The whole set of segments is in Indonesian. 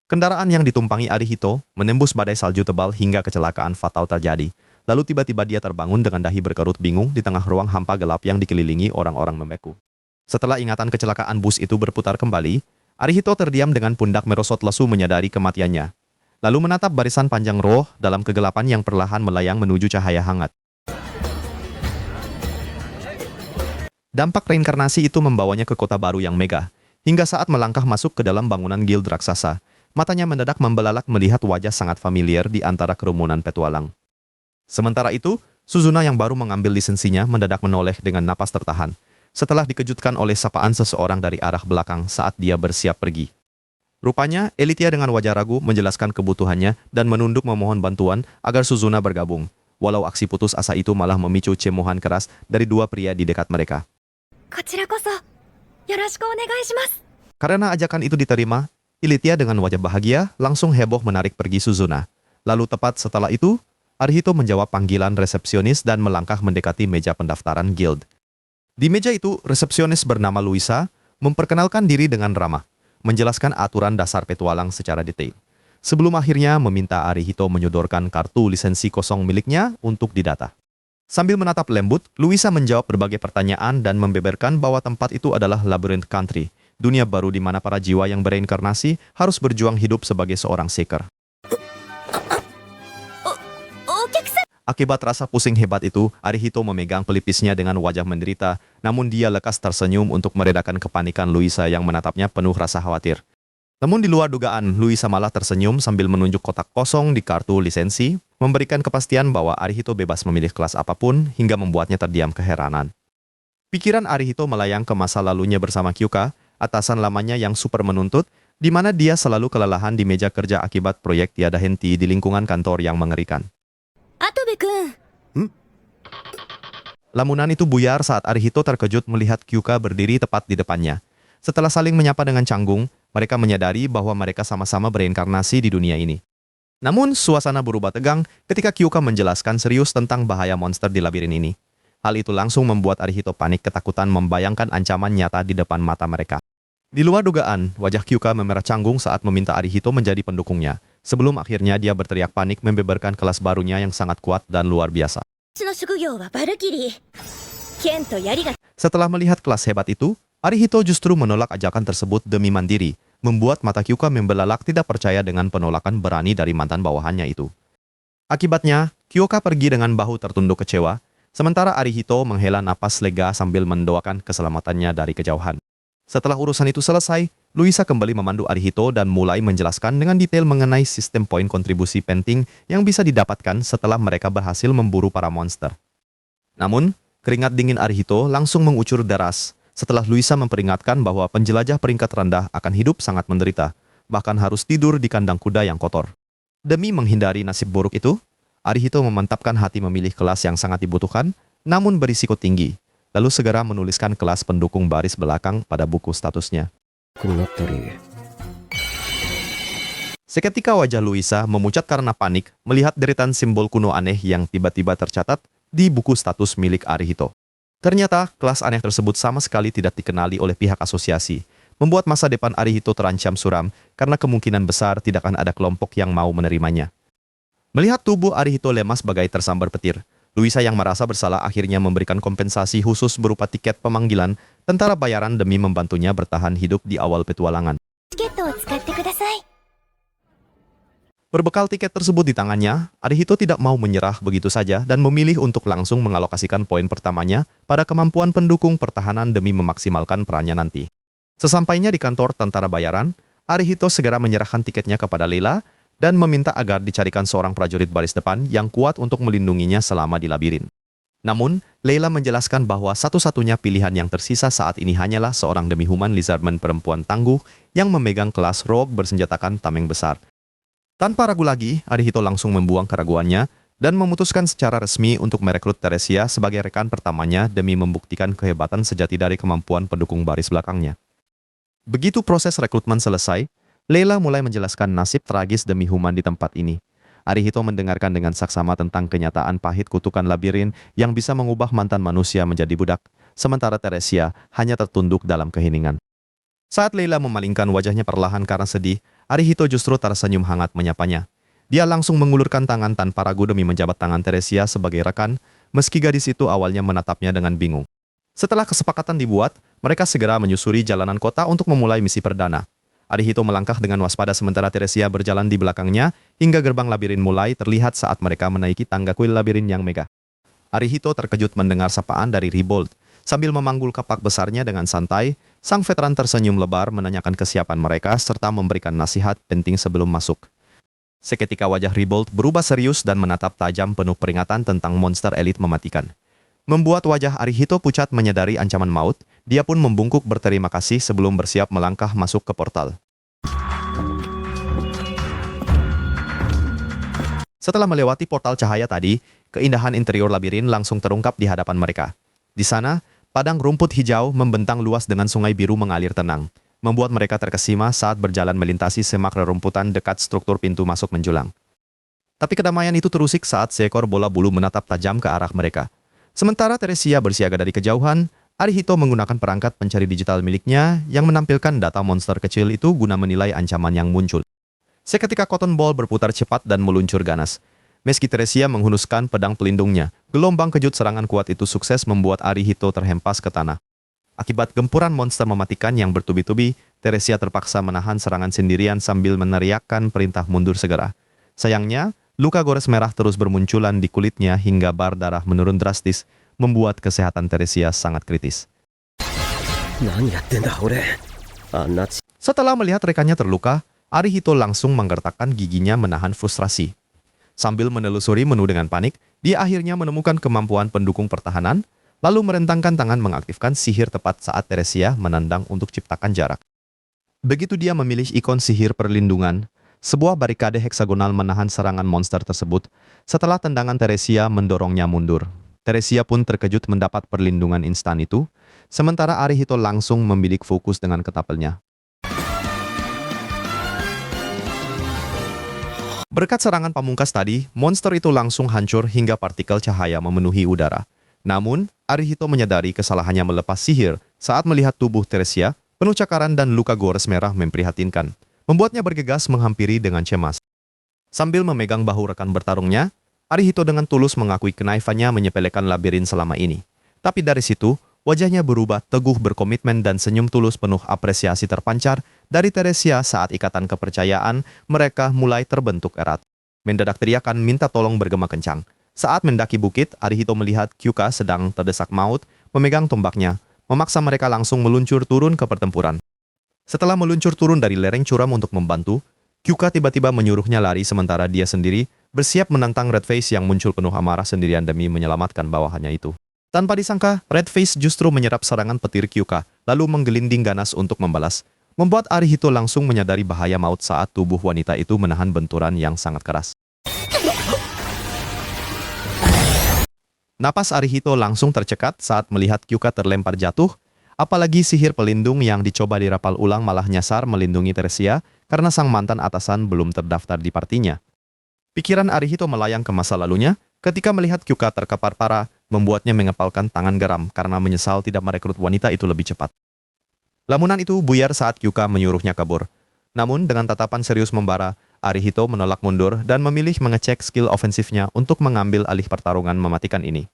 Kendaraan yang ditumpangi Arihito menembus badai salju tebal hingga kecelakaan fatal terjadi. Lalu tiba-tiba dia terbangun dengan dahi berkerut bingung di tengah ruang hampa gelap yang dikelilingi orang-orang membeku. Setelah ingatan kecelakaan bus itu berputar kembali, Arihito terdiam dengan pundak merosot lesu menyadari kematiannya. Lalu menatap barisan panjang roh dalam kegelapan yang perlahan melayang menuju cahaya hangat. Dampak reinkarnasi itu membawanya ke kota baru yang megah. Hingga saat melangkah masuk ke dalam bangunan guild raksasa, matanya mendadak membelalak melihat wajah sangat familiar di antara kerumunan petualang. Sementara itu, Suzuna yang baru mengambil lisensinya mendadak menoleh dengan napas tertahan, setelah dikejutkan oleh sapaan seseorang dari arah belakang saat dia bersiap pergi. Rupanya, Elitia dengan wajah ragu menjelaskan kebutuhannya dan menunduk memohon bantuan agar Suzuna bergabung, walau aksi putus asa itu malah memicu cemohan keras dari dua pria di dekat mereka. Karena ajakan itu diterima, Elitia dengan wajah bahagia langsung heboh menarik pergi Suzuna. Lalu tepat setelah itu, Arihito menjawab panggilan resepsionis dan melangkah mendekati meja pendaftaran guild. Di meja itu, resepsionis bernama Luisa memperkenalkan diri dengan ramah, menjelaskan aturan dasar petualang secara detail. Sebelum akhirnya meminta Arihito menyodorkan kartu lisensi kosong miliknya untuk didata. Sambil menatap lembut, Luisa menjawab berbagai pertanyaan dan membeberkan bahwa tempat itu adalah Labyrinth Country, dunia baru di mana para jiwa yang bereinkarnasi harus berjuang hidup sebagai seorang seeker. Akibat rasa pusing hebat itu, Arihito memegang pelipisnya dengan wajah menderita, namun dia lekas tersenyum untuk meredakan kepanikan Luisa yang menatapnya penuh rasa khawatir. Namun di luar dugaan, Luisa malah tersenyum sambil menunjuk kotak kosong di kartu lisensi, memberikan kepastian bahwa Arihito bebas memilih kelas apapun hingga membuatnya terdiam keheranan. Pikiran Arihito melayang ke masa lalunya bersama Kyuka, atasan lamanya yang super menuntut, di mana dia selalu kelelahan di meja kerja akibat proyek tiada henti di lingkungan kantor yang mengerikan. Lamunan itu buyar saat Arihito terkejut melihat Kyuka berdiri tepat di depannya. Setelah saling menyapa dengan canggung, mereka menyadari bahwa mereka sama-sama bereinkarnasi di dunia ini. Namun, suasana berubah tegang ketika Kyuka menjelaskan serius tentang bahaya monster di labirin ini. Hal itu langsung membuat Arihito panik ketakutan membayangkan ancaman nyata di depan mata mereka. Di luar dugaan, wajah Kyuka memerah canggung saat meminta Arihito menjadi pendukungnya. Sebelum akhirnya dia berteriak panik membeberkan kelas barunya yang sangat kuat dan luar biasa. Setelah melihat kelas hebat itu, Arihito justru menolak ajakan tersebut demi mandiri, membuat mata Kyuka membelalak tidak percaya dengan penolakan berani dari mantan bawahannya itu. Akibatnya, Kyuka pergi dengan bahu tertunduk kecewa, sementara Arihito menghela napas lega sambil mendoakan keselamatannya dari kejauhan. Setelah urusan itu selesai, Luisa kembali memandu Arihito dan mulai menjelaskan dengan detail mengenai sistem poin kontribusi penting yang bisa didapatkan setelah mereka berhasil memburu para monster. Namun, keringat dingin Arihito langsung mengucur deras setelah Luisa memperingatkan bahwa penjelajah peringkat rendah akan hidup sangat menderita, bahkan harus tidur di kandang kuda yang kotor. Demi menghindari nasib buruk itu, Arihito memantapkan hati memilih kelas yang sangat dibutuhkan, namun berisiko tinggi. Lalu segera menuliskan kelas pendukung baris belakang pada buku statusnya. Seketika wajah Luisa memucat karena panik melihat deretan simbol kuno aneh yang tiba-tiba tercatat di buku status milik Arihito. Ternyata, kelas aneh tersebut sama sekali tidak dikenali oleh pihak asosiasi, membuat masa depan Arihito terancam suram karena kemungkinan besar tidak akan ada kelompok yang mau menerimanya. Melihat tubuh Arihito lemas bagai tersambar petir, Luisa yang merasa bersalah akhirnya memberikan kompensasi khusus berupa tiket pemanggilan tentara bayaran demi membantunya bertahan hidup di awal petualangan. Berbekal tiket tersebut di tangannya, Arihito tidak mau menyerah begitu saja dan memilih untuk langsung mengalokasikan poin pertamanya pada kemampuan pendukung pertahanan demi memaksimalkan perannya nanti. Sesampainya di kantor tentara bayaran, Arihito segera menyerahkan tiketnya kepada Leila dan meminta agar dicarikan seorang prajurit baris depan yang kuat untuk melindunginya selama di labirin. Namun, Leila menjelaskan bahwa satu-satunya pilihan yang tersisa saat ini hanyalah seorang demi-human lizardman perempuan tangguh yang memegang kelas rogue bersenjatakan tameng besar. Tanpa ragu lagi, Arihito langsung membuang keraguannya dan memutuskan secara resmi untuk merekrut Teresia sebagai rekan pertamanya demi membuktikan kehebatan sejati dari kemampuan pendukung baris belakangnya. Begitu proses rekrutmen selesai, Leila mulai menjelaskan nasib tragis demi human di tempat ini. Arihito mendengarkan dengan saksama tentang kenyataan pahit kutukan labirin yang bisa mengubah mantan manusia menjadi budak, sementara Teresia hanya tertunduk dalam keheningan. Saat Leila memalingkan wajahnya perlahan karena sedih, Arihito justru tersenyum hangat menyapanya. Dia langsung mengulurkan tangan tanpa ragu demi menjabat tangan Teresia sebagai rekan, meski gadis itu awalnya menatapnya dengan bingung. Setelah kesepakatan dibuat, mereka segera menyusuri jalanan kota untuk memulai misi perdana. Arihito melangkah dengan waspada sementara Teresia berjalan di belakangnya hingga gerbang labirin mulai terlihat saat mereka menaiki tangga kuil labirin yang megah. Arihito terkejut mendengar sapaan dari Ribold. Sambil memanggul kapak besarnya dengan santai, sang veteran tersenyum lebar menanyakan kesiapan mereka serta memberikan nasihat penting sebelum masuk. Seketika wajah Ribold berubah serius dan menatap tajam penuh peringatan tentang monster elit mematikan. Membuat wajah Arihito pucat menyadari ancaman maut, dia pun membungkuk berterima kasih sebelum bersiap melangkah masuk ke portal. Setelah melewati portal cahaya tadi, keindahan interior labirin langsung terungkap di hadapan mereka. Di sana, padang rumput hijau membentang luas dengan sungai biru mengalir tenang, membuat mereka terkesima saat berjalan melintasi semak rerumputan dekat struktur pintu masuk menjulang. Tapi kedamaian itu terusik saat seekor bola bulu menatap tajam ke arah mereka. Sementara Teresia bersiaga dari kejauhan, Arihito menggunakan perangkat pencari digital miliknya yang menampilkan data monster kecil itu guna menilai ancaman yang muncul. Seketika Cotton Ball berputar cepat dan meluncur ganas. Meski Teresia menghunuskan pedang pelindungnya, gelombang kejut serangan kuat itu sukses membuat Arihito terhempas ke tanah. Akibat gempuran monster mematikan yang bertubi-tubi, Teresia terpaksa menahan serangan sendirian sambil meneriakkan perintah mundur segera. Sayangnya, luka gores merah terus bermunculan di kulitnya hingga bar darah menurun drastis, membuat kesehatan Teresia sangat kritis. Setelah melihat rekannya terluka, Arihito langsung menggertakkan giginya menahan frustrasi. Sambil menelusuri menu dengan panik, dia akhirnya menemukan kemampuan pendukung pertahanan, lalu merentangkan tangan mengaktifkan sihir tepat saat Teresia menendang untuk ciptakan jarak. Begitu dia memilih ikon sihir perlindungan, sebuah barikade heksagonal menahan serangan monster tersebut. Setelah tendangan Teresia mendorongnya mundur, Teresia pun terkejut mendapat perlindungan instan itu, sementara Arihito langsung membidik fokus dengan ketapelnya. Berkat serangan pamungkas tadi, monster itu langsung hancur hingga partikel cahaya memenuhi udara. Namun, Arihito menyadari kesalahannya melepas sihir saat melihat tubuh Teresia penuh cakaran dan luka gores merah memprihatinkan, membuatnya bergegas menghampiri dengan cemas. Sambil memegang bahu rekan bertarungnya, Arihito dengan tulus mengakui kenaifannya menyepelekan labirin selama ini. Tapi dari situ, wajahnya berubah teguh berkomitmen dan senyum tulus penuh apresiasi terpancar dari Teresia saat ikatan kepercayaan mereka mulai terbentuk erat. Mendadak teriakan minta tolong bergema kencang. Saat mendaki bukit, Arihito melihat Kyuka sedang terdesak maut, memegang tombaknya, memaksa mereka langsung meluncur turun ke pertempuran. Setelah meluncur turun dari lereng curam untuk membantu, Kyuka tiba-tiba menyuruhnya lari sementara dia sendiri bersiap menantang Redface yang muncul penuh amarah sendirian demi menyelamatkan bawahannya itu. Tanpa disangka, Redface justru menyerap serangan petir Kyuka, lalu menggelinding ganas untuk membalas, membuat Arihito langsung menyadari bahaya maut saat tubuh wanita itu menahan benturan yang sangat keras. Napas Arihito langsung tercekat saat melihat Kyuka terlempar jatuh, apalagi sihir pelindung yang dicoba dirapal ulang malah nyasar melindungi Teresia karena sang mantan atasan belum terdaftar di partinya. Pikiran Arihito melayang ke masa lalunya ketika melihat Kyuka terkapar parah, membuatnya mengepalkan tangan geram karena menyesal tidak merekrut wanita itu lebih cepat. Lamunan itu buyar saat Kyuka menyuruhnya kabur. Namun dengan tatapan serius membara, Arihito menolak mundur dan memilih mengecek skill ofensifnya untuk mengambil alih pertarungan mematikan ini.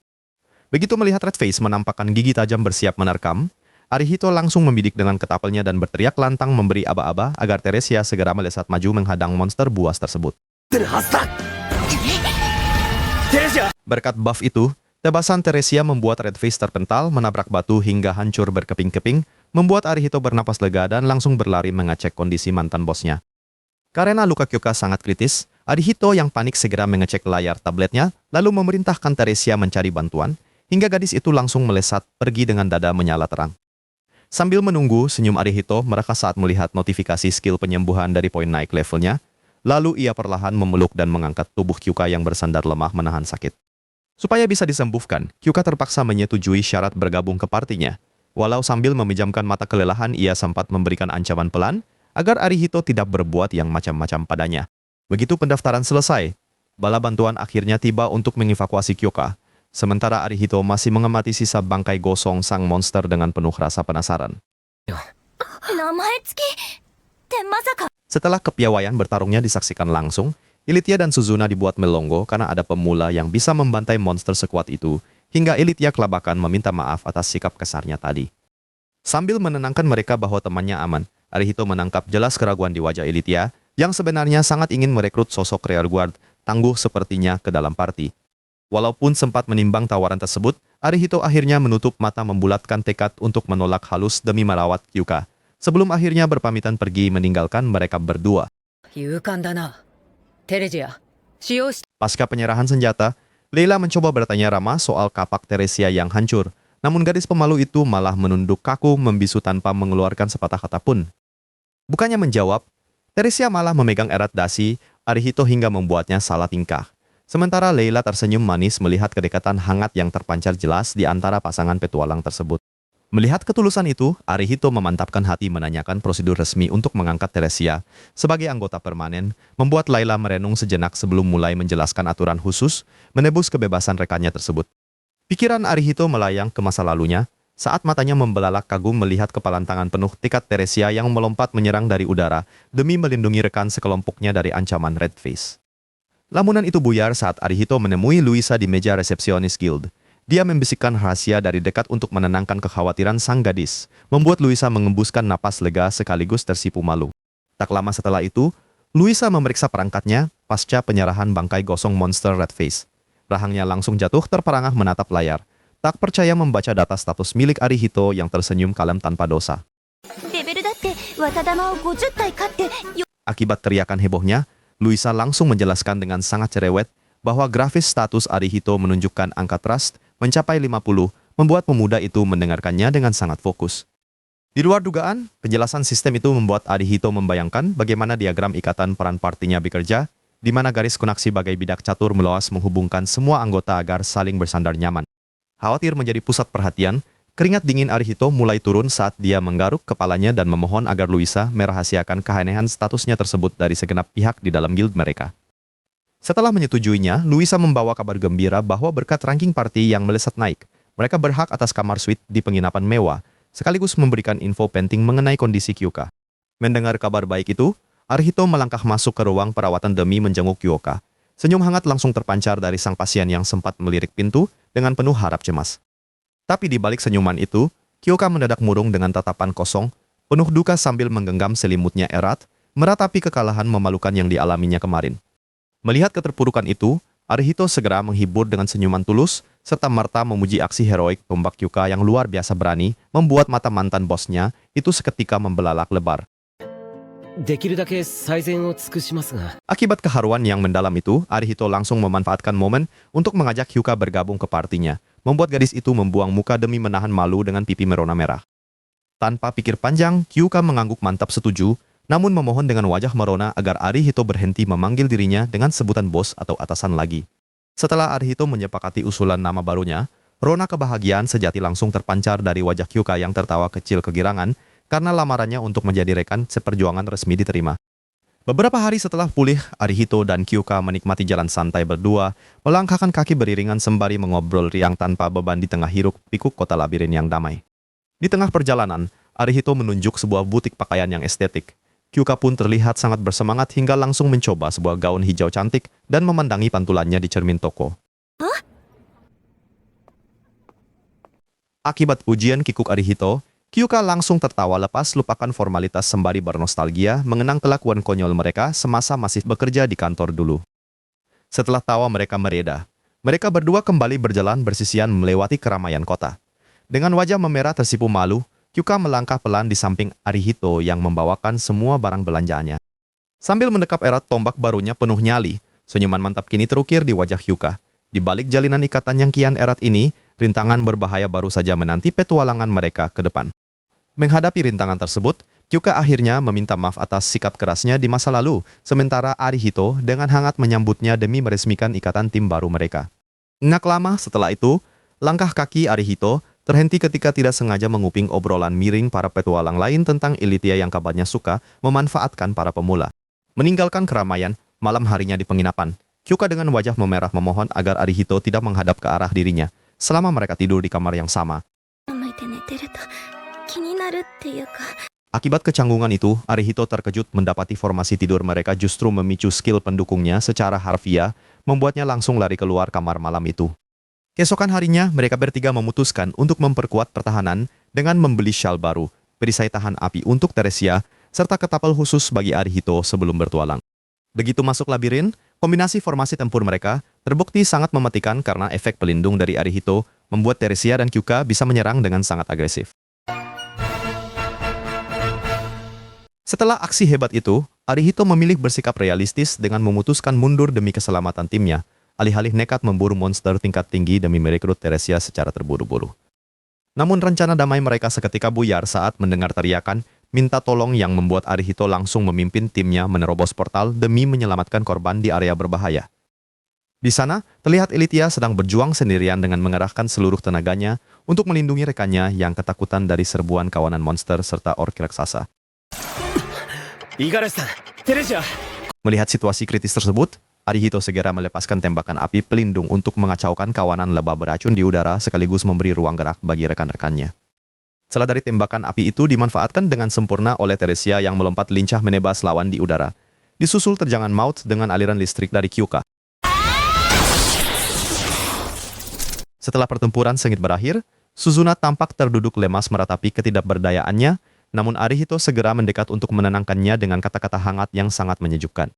Begitu melihat Redface menampakkan gigi tajam bersiap menerkam, Arihito langsung membidik dengan ketapelnya dan berteriak lantang memberi aba-aba agar Teresia segera melesat maju menghadang monster buas tersebut. Berkat buff itu, tebasan Teresia membuat Redface terpental, menabrak batu hingga hancur berkeping-keping, membuat Arihito bernapas lega dan langsung berlari mengecek kondisi mantan bosnya. Karena luka Kyuka sangat kritis, Arihito yang panik segera mengecek layar tabletnya, lalu memerintahkan Teresia mencari bantuan, hingga gadis itu langsung melesat pergi dengan dada menyala terang. Sambil menunggu, senyum Arihito mereka saat melihat notifikasi skill penyembuhan dari poin naik levelnya, lalu ia perlahan memeluk dan mengangkat tubuh Kyuka yang bersandar lemah menahan sakit. Supaya bisa disembuhkan, Kyuka terpaksa menyetujui syarat bergabung ke partinya. Walau sambil memejamkan mata kelelahan, ia sempat memberikan ancaman pelan agar Arihito tidak berbuat yang macam-macam padanya. Begitu pendaftaran selesai, bala bantuan akhirnya tiba untuk mengevakuasi Kyuka, sementara Arihito masih mengamati sisa bangkai gosong sang monster dengan penuh rasa penasaran. Setelah kepiawaian bertarungnya disaksikan langsung, Ilitya dan Suzuna dibuat melongo karena ada pemula yang bisa membantai monster sekuat itu, hingga Ilitya kelabakan meminta maaf atas sikap kasarnya tadi. Sambil menenangkan mereka bahwa temannya aman, Arihito menangkap jelas keraguan di wajah Ilitya yang sebenarnya sangat ingin merekrut sosok rearguard tangguh sepertinya ke dalam party. Walaupun sempat menimbang tawaran tersebut, Arihito akhirnya menutup mata membulatkan tekad untuk menolak halus demi merawat Hyuka, sebelum akhirnya berpamitan pergi meninggalkan mereka berdua. Pasca penyerahan senjata, Leila mencoba bertanya ramah soal kapak Teresia yang hancur, namun gadis pemalu itu malah menunduk kaku membisu tanpa mengeluarkan sepatah kata pun. Bukannya menjawab, Teresia malah memegang erat dasi Arihito hingga membuatnya salah tingkah. Sementara Leila tersenyum manis melihat kedekatan hangat yang terpancar jelas di antara pasangan petualang tersebut. Melihat ketulusan itu, Arihito memantapkan hati menanyakan prosedur resmi untuk mengangkat Teresia sebagai anggota permanen, membuat Leila merenung sejenak sebelum mulai menjelaskan aturan khusus, menebus kebebasan rekannya tersebut. Pikiran Arihito melayang ke masa lalunya, saat matanya membelalak kagum melihat kepalantangan penuh tekad Teresia yang melompat menyerang dari udara demi melindungi rekan sekelompoknya dari ancaman Red Face. Lamunan itu buyar saat Arihito menemui Luisa di meja resepsionis guild. Dia membisikkan rahasia dari dekat untuk menenangkan kekhawatiran sang gadis, membuat Luisa mengembuskan napas lega sekaligus tersipu malu. Tak lama setelah itu, Luisa memeriksa perangkatnya pasca penyerahan bangkai gosong monster Red Face. Rahangnya langsung jatuh terperangah menatap layar, tak percaya membaca data status milik Arihito yang tersenyum kalem tanpa dosa. Akibat teriakan hebohnya, Luisa langsung menjelaskan dengan sangat cerewet bahwa grafis status Arihito menunjukkan angka trust mencapai 50, membuat pemuda itu mendengarkannya dengan sangat fokus. Di luar dugaan, penjelasan sistem itu membuat Arihito membayangkan bagaimana diagram ikatan peran partinya bekerja, di mana garis koneksi bagai bidak catur meluas menghubungkan semua anggota agar saling bersandar nyaman. Khawatir menjadi pusat perhatian, keringat dingin Arihito mulai turun saat dia menggaruk kepalanya dan memohon agar Luisa merahasiakan keanehan statusnya tersebut dari segenap pihak di dalam guild mereka. Setelah menyetujuinya, Luisa membawa kabar gembira bahwa berkat ranking party yang melesat naik, mereka berhak atas kamar suite di penginapan mewah, sekaligus memberikan info penting mengenai kondisi Hyuka. Mendengar kabar baik itu, Arihito melangkah masuk ke ruang perawatan demi menjenguk Hyuka. Senyum hangat langsung terpancar dari sang pasien yang sempat melirik pintu dengan penuh harap cemas. Tapi di balik senyuman itu, Hyuka mendadak murung dengan tatapan kosong, penuh duka sambil menggenggam selimutnya erat, meratapi kekalahan memalukan yang dialaminya kemarin. Melihat keterpurukan itu, Arihito segera menghibur dengan senyuman tulus, serta merta memuji aksi heroik tombak Hyuka yang luar biasa berani, membuat mata mantan bosnya itu seketika membelalak lebar. Akibat keharuan yang mendalam itu, Arihito langsung memanfaatkan momen untuk mengajak Hyuka bergabung ke partinya, membuat gadis itu membuang muka demi menahan malu dengan pipi merona merah. Tanpa pikir panjang, Hyuka mengangguk mantap setuju, namun memohon dengan wajah merona agar Arihito berhenti memanggil dirinya dengan sebutan bos atau atasan lagi. Setelah Arihito menyepakati usulan nama barunya, rona kebahagiaan sejati langsung terpancar dari wajah Hyuka yang tertawa kecil kegirangan karena lamarannya untuk menjadi rekan seperjuangan resmi diterima. Beberapa hari setelah pulih, Arihito dan Hyuka menikmati jalan santai berdua, melangkahkan kaki beriringan sembari mengobrol riang tanpa beban di tengah hiruk-pikuk kota labirin yang damai. Di tengah perjalanan, Arihito menunjuk sebuah butik pakaian yang estetik. Hyuka pun terlihat sangat bersemangat hingga langsung mencoba sebuah gaun hijau cantik dan memandangi pantulannya di cermin toko. Akibat pujian kikuk Arihito, Hyuka langsung tertawa lepas lupakan formalitas sembari bernostalgia mengenang kelakuan konyol mereka semasa masih bekerja di kantor dulu. Setelah tawa mereka mereda, mereka berdua kembali berjalan bersisian melewati keramaian kota. Dengan wajah memerah tersipu malu, Hyuka melangkah pelan di samping Arihito yang membawakan semua barang belanjaannya. Sambil mendekap erat tombak barunya penuh nyali, senyuman mantap kini terukir di wajah Hyuka. Di balik jalinan ikatan yang kian erat ini, rintangan berbahaya baru saja menanti petualangan mereka ke depan. Menghadapi rintangan tersebut, Hyuka akhirnya meminta maaf atas sikap kerasnya di masa lalu, sementara Arihito dengan hangat menyambutnya demi meresmikan ikatan tim baru mereka. Nggak lama setelah itu, langkah kaki Arihito terhenti ketika tidak sengaja menguping obrolan miring para petualang lain tentang Ilitya yang kabarnya suka memanfaatkan para pemula. Meninggalkan keramaian, malam harinya di penginapan, Hyuka dengan wajah memerah memohon agar Arihito tidak menghadap ke arah dirinya, selama mereka tidur di kamar yang sama. Akibat kecanggungan itu, Arihito terkejut mendapati formasi tidur mereka justru memicu skill pendukungnya secara harfiah, membuatnya langsung lari keluar kamar malam itu. Keesokan harinya, mereka bertiga memutuskan untuk memperkuat pertahanan dengan membeli shawl baru, perisai tahan api untuk Teresia, serta ketapel khusus bagi Arihito sebelum bertualang. Begitu masuk labirin, kombinasi formasi tempur mereka terbukti sangat mematikan karena efek pelindung dari Arihito membuat Teresia dan Kyuka bisa menyerang dengan sangat agresif. Setelah aksi hebat itu, Arihito memilih bersikap realistis dengan memutuskan mundur demi keselamatan timnya, alih-alih nekat memburu monster tingkat tinggi demi merekrut Teresia secara terburu-buru. Namun rencana damai mereka seketika buyar saat mendengar teriakan minta tolong yang membuat Arihito langsung memimpin timnya menerobos portal demi menyelamatkan korban di area berbahaya. Di sana, terlihat Elythia sedang berjuang sendirian dengan mengerahkan seluruh tenaganya untuk melindungi rekannya yang ketakutan dari serbuan kawanan monster serta ork raksasa. Melihat situasi kritis tersebut, Arihito segera melepaskan tembakan api pelindung untuk mengacaukan kawanan lebah beracun di udara sekaligus memberi ruang gerak bagi rekan-rekannya. Setelah dari tembakan api itu dimanfaatkan dengan sempurna oleh Teresia yang melompat lincah menebas lawan di udara. Disusul terjangan maut dengan aliran listrik dari Kyuka. Setelah pertempuran sengit berakhir, Suzuna tampak terduduk lemas meratapi ketidakberdayaannya, namun Arihito segera mendekat untuk menenangkannya dengan kata-kata hangat yang sangat menyejukkan.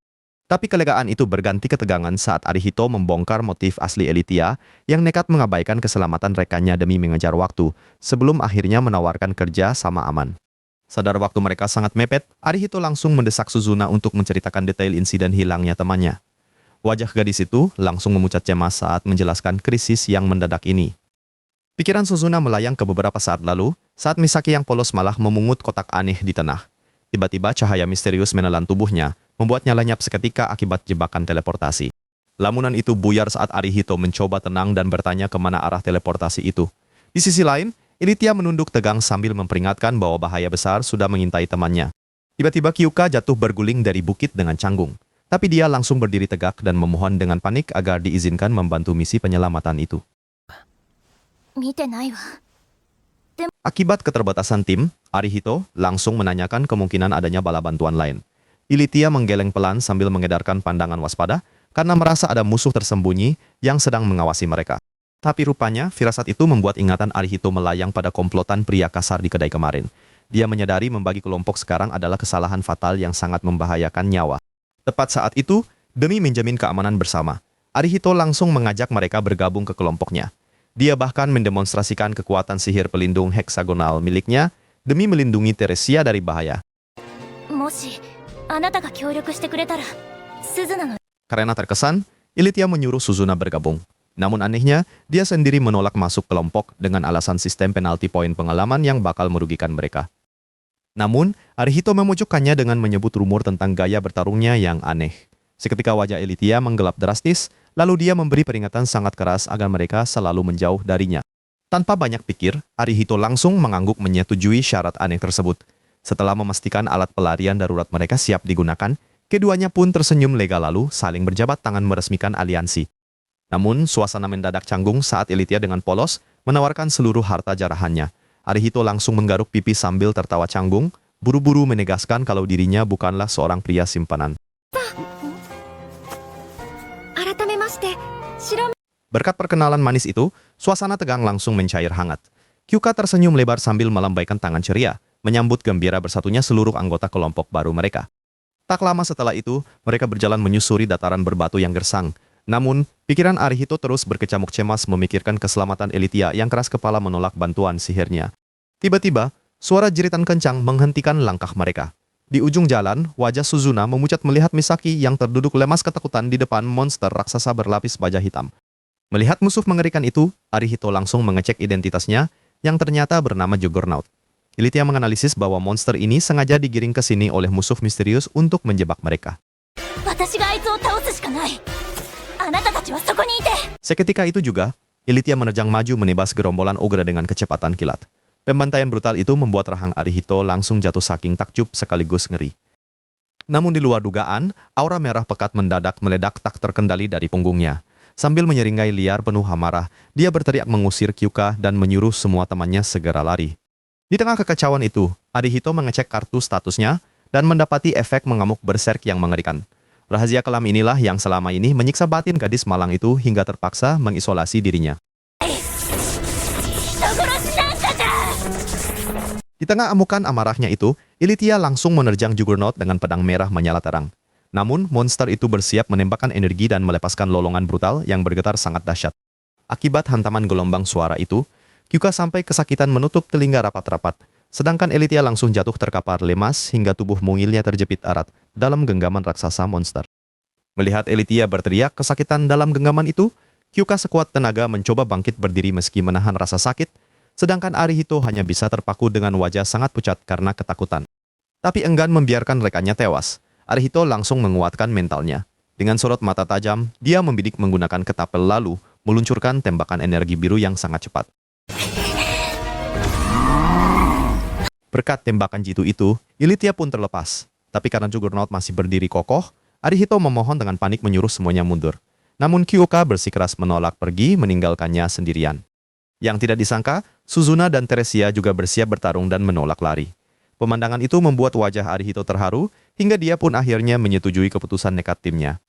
Tapi kelegaan itu berganti ketegangan saat Arihito membongkar motif asli Elythia yang nekat mengabaikan keselamatan rekannya demi mengejar waktu, sebelum akhirnya menawarkan kerja sama aman. Sadar waktu mereka sangat mepet, Arihito langsung mendesak Suzuna untuk menceritakan detail insiden hilangnya temannya. Wajah gadis itu langsung memucat cemas saat menjelaskan krisis yang mendadak ini. Pikiran Suzuna melayang ke beberapa saat lalu, saat Misaki yang polos malah memungut kotak aneh di tanah. Tiba-tiba cahaya misterius menelan tubuhnya, membuatnya lenyap seketika akibat jebakan teleportasi. Lamunan itu buyar saat Arihito mencoba tenang dan bertanya kemana arah teleportasi itu. Di sisi lain, Elythia menunduk tegang sambil memperingatkan bahwa bahaya besar sudah mengintai temannya. Tiba-tiba Kyuka jatuh berguling dari bukit dengan canggung. Tapi dia langsung berdiri tegak dan memohon dengan panik agar diizinkan membantu misi penyelamatan itu. Akibat keterbatasan tim, Arihito langsung menanyakan kemungkinan adanya bala bantuan lain. Elythia menggeleng pelan sambil mengedarkan pandangan waspada karena merasa ada musuh tersembunyi yang sedang mengawasi mereka. Tapi rupanya, firasat itu membuat ingatan Arihito melayang pada komplotan pria kasar di kedai kemarin. Dia menyadari membagi kelompok sekarang adalah kesalahan fatal yang sangat membahayakan nyawa. Tepat saat itu, demi menjamin keamanan bersama, Arihito langsung mengajak mereka bergabung ke kelompoknya. Dia bahkan mendemonstrasikan kekuatan sihir pelindung heksagonal miliknya demi melindungi Teresia dari bahaya. Karena terkesan, Elythia menyuruh Suzuna bergabung. Namun anehnya, dia sendiri menolak masuk kelompok dengan alasan sistem penalti poin pengalaman yang bakal merugikan mereka. Namun, Arihito memojokkannya dengan menyebut rumor tentang gaya bertarungnya yang aneh. Seketika wajah Elythia menggelap drastis, lalu dia memberi peringatan sangat keras agar mereka selalu menjauh darinya. Tanpa banyak pikir, Arihito langsung mengangguk menyetujui syarat aneh tersebut. Setelah memastikan alat pelarian darurat mereka siap digunakan, keduanya pun tersenyum lega lalu saling berjabat tangan meresmikan aliansi. Namun, suasana mendadak canggung saat Elythia dengan polos menawarkan seluruh harta jarahannya. Arihito langsung menggaruk pipi sambil tertawa canggung, buru-buru menegaskan kalau dirinya bukanlah seorang pria simpanan. Berkat perkenalan manis itu, suasana tegang langsung mencair hangat. Kyuka tersenyum lebar sambil melambaikan tangan ceria, menyambut gembira bersatunya seluruh anggota kelompok baru mereka. Tak lama setelah itu, mereka berjalan menyusuri dataran berbatu yang gersang. Namun, pikiran Arihito terus berkecamuk cemas memikirkan keselamatan Elythia yang keras kepala menolak bantuan sihirnya. Tiba-tiba, suara jeritan kencang menghentikan langkah mereka. Di ujung jalan, wajah Suzuna memucat melihat Misaki yang terduduk lemas ketakutan di depan monster raksasa berlapis baja hitam. Melihat musuh mengerikan itu, Arihito langsung mengecek identitasnya yang ternyata bernama Juggernaut. Elythia menganalisis bahwa monster ini sengaja digiring ke sini oleh musuh misterius untuk menjebak mereka. Seketika itu juga, Elythia menerjang maju menebas gerombolan ogre dengan kecepatan kilat. Pembantaian brutal itu membuat rahang Arihito langsung jatuh saking takjub sekaligus ngeri. Namun di luar dugaan, aura merah pekat mendadak meledak tak terkendali dari punggungnya. Sambil menyeringai liar penuh amarah, dia berteriak mengusir Kyuka dan menyuruh semua temannya segera lari. Di tengah kekacauan itu, Arihito mengecek kartu statusnya dan mendapati efek mengamuk berserk yang mengerikan. Rahasia kelam inilah yang selama ini menyiksa batin gadis malang itu hingga terpaksa mengisolasi dirinya. Di tengah amukan amarahnya itu, Ilithia langsung menerjang Juggernaut dengan pedang merah menyala terang. Namun, monster itu bersiap menembakkan energi dan melepaskan lolongan brutal yang bergetar sangat dahsyat. Akibat hantaman gelombang suara itu, Kyuka sampai kesakitan menutup telinga rapat-rapat, sedangkan Ilithia langsung jatuh terkapar lemas hingga tubuh mungilnya terjepit erat dalam genggaman raksasa monster. Melihat Ilithia berteriak kesakitan dalam genggaman itu, Kyuka sekuat tenaga mencoba bangkit berdiri meski menahan rasa sakit, sedangkan Arihito hanya bisa terpaku dengan wajah sangat pucat karena ketakutan. Tapi enggan membiarkan rekannya tewas, Arihito langsung menguatkan mentalnya. Dengan sorot mata tajam, dia membidik menggunakan ketapel lalu meluncurkan tembakan energi biru yang sangat cepat. Berkat tembakan jitu itu, Ilithia pun terlepas. Tapi karena Juggernaut masih berdiri kokoh, Arihito memohon dengan panik menyuruh semuanya mundur. Namun Kyuka bersikeras menolak pergi meninggalkannya sendirian. Yang tidak disangka, Suzuna dan Teresia juga bersiap bertarung dan menolak lari. Pemandangan itu membuat wajah Arihito terharu, hingga dia pun akhirnya menyetujui keputusan nekat timnya.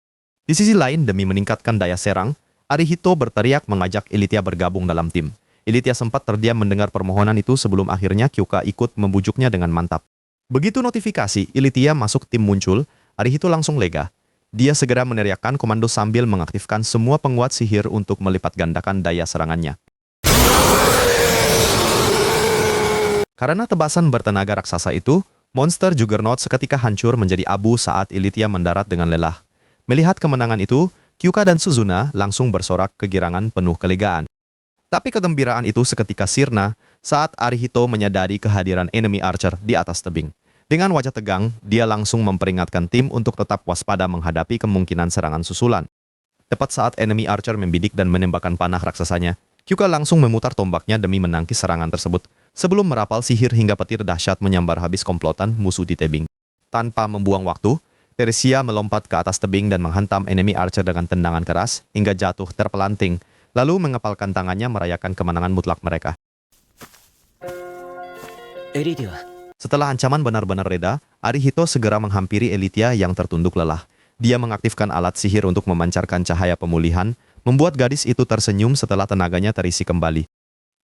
Di sisi lain, demi meningkatkan daya serang, Arihito berteriak mengajak Ilithia bergabung dalam tim. Ilithia sempat terdiam mendengar permohonan itu sebelum akhirnya Kyuka ikut membujuknya dengan mantap. Begitu notifikasi Ilithia masuk tim muncul, Arihito langsung lega. Dia segera meneriakkan komando sambil mengaktifkan semua penguat sihir untuk melipat gandakan daya serangannya. Karena tebasan bertenaga raksasa itu, monster Juggernaut seketika hancur menjadi abu saat Ilithia mendarat dengan lelah. Melihat kemenangan itu, Kyuka dan Suzuna langsung bersorak kegirangan penuh kelegaan. Tapi kegembiraan itu seketika sirna saat Arihito menyadari kehadiran enemy archer di atas tebing. Dengan wajah tegang, dia langsung memperingatkan tim untuk tetap waspada menghadapi kemungkinan serangan susulan. Tepat saat enemy archer membidik dan menembakkan panah raksasanya, Kyuka langsung memutar tombaknya demi menangkis serangan tersebut, sebelum merapal sihir hingga petir dahsyat menyambar habis komplotan musuh di tebing. Tanpa membuang waktu, Teresia melompat ke atas tebing dan menghantam enemy archer dengan tendangan keras hingga jatuh terpelanting, lalu mengepalkan tangannya merayakan kemenangan mutlak mereka. Setelah ancaman benar-benar reda, Arihito segera menghampiri Ilithia yang tertunduk lelah. Dia mengaktifkan alat sihir untuk memancarkan cahaya pemulihan, membuat gadis itu tersenyum setelah tenaganya terisi kembali.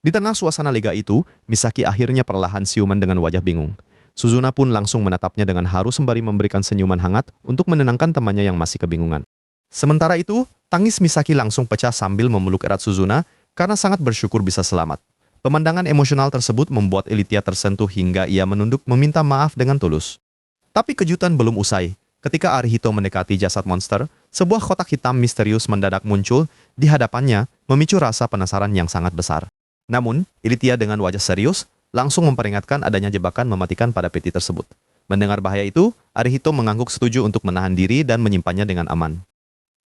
Di tengah suasana lega itu, Misaki akhirnya perlahan siuman dengan wajah bingung. Suzuna pun langsung menatapnya dengan haru sembari memberikan senyuman hangat untuk menenangkan temannya yang masih kebingungan. Sementara itu, tangis Misaki langsung pecah sambil memeluk erat Suzuna karena sangat bersyukur bisa selamat. Pemandangan emosional tersebut membuat Ilithia tersentuh hingga ia menunduk meminta maaf dengan tulus. Tapi kejutan belum usai. Ketika Arihito mendekati jasad monster, sebuah kotak hitam misterius mendadak muncul di hadapannya, memicu rasa penasaran yang sangat besar. Namun, Ilithia dengan wajah serius langsung memperingatkan adanya jebakan mematikan pada peti tersebut. Mendengar bahaya itu, Arihito mengangguk setuju untuk menahan diri dan menyimpannya dengan aman.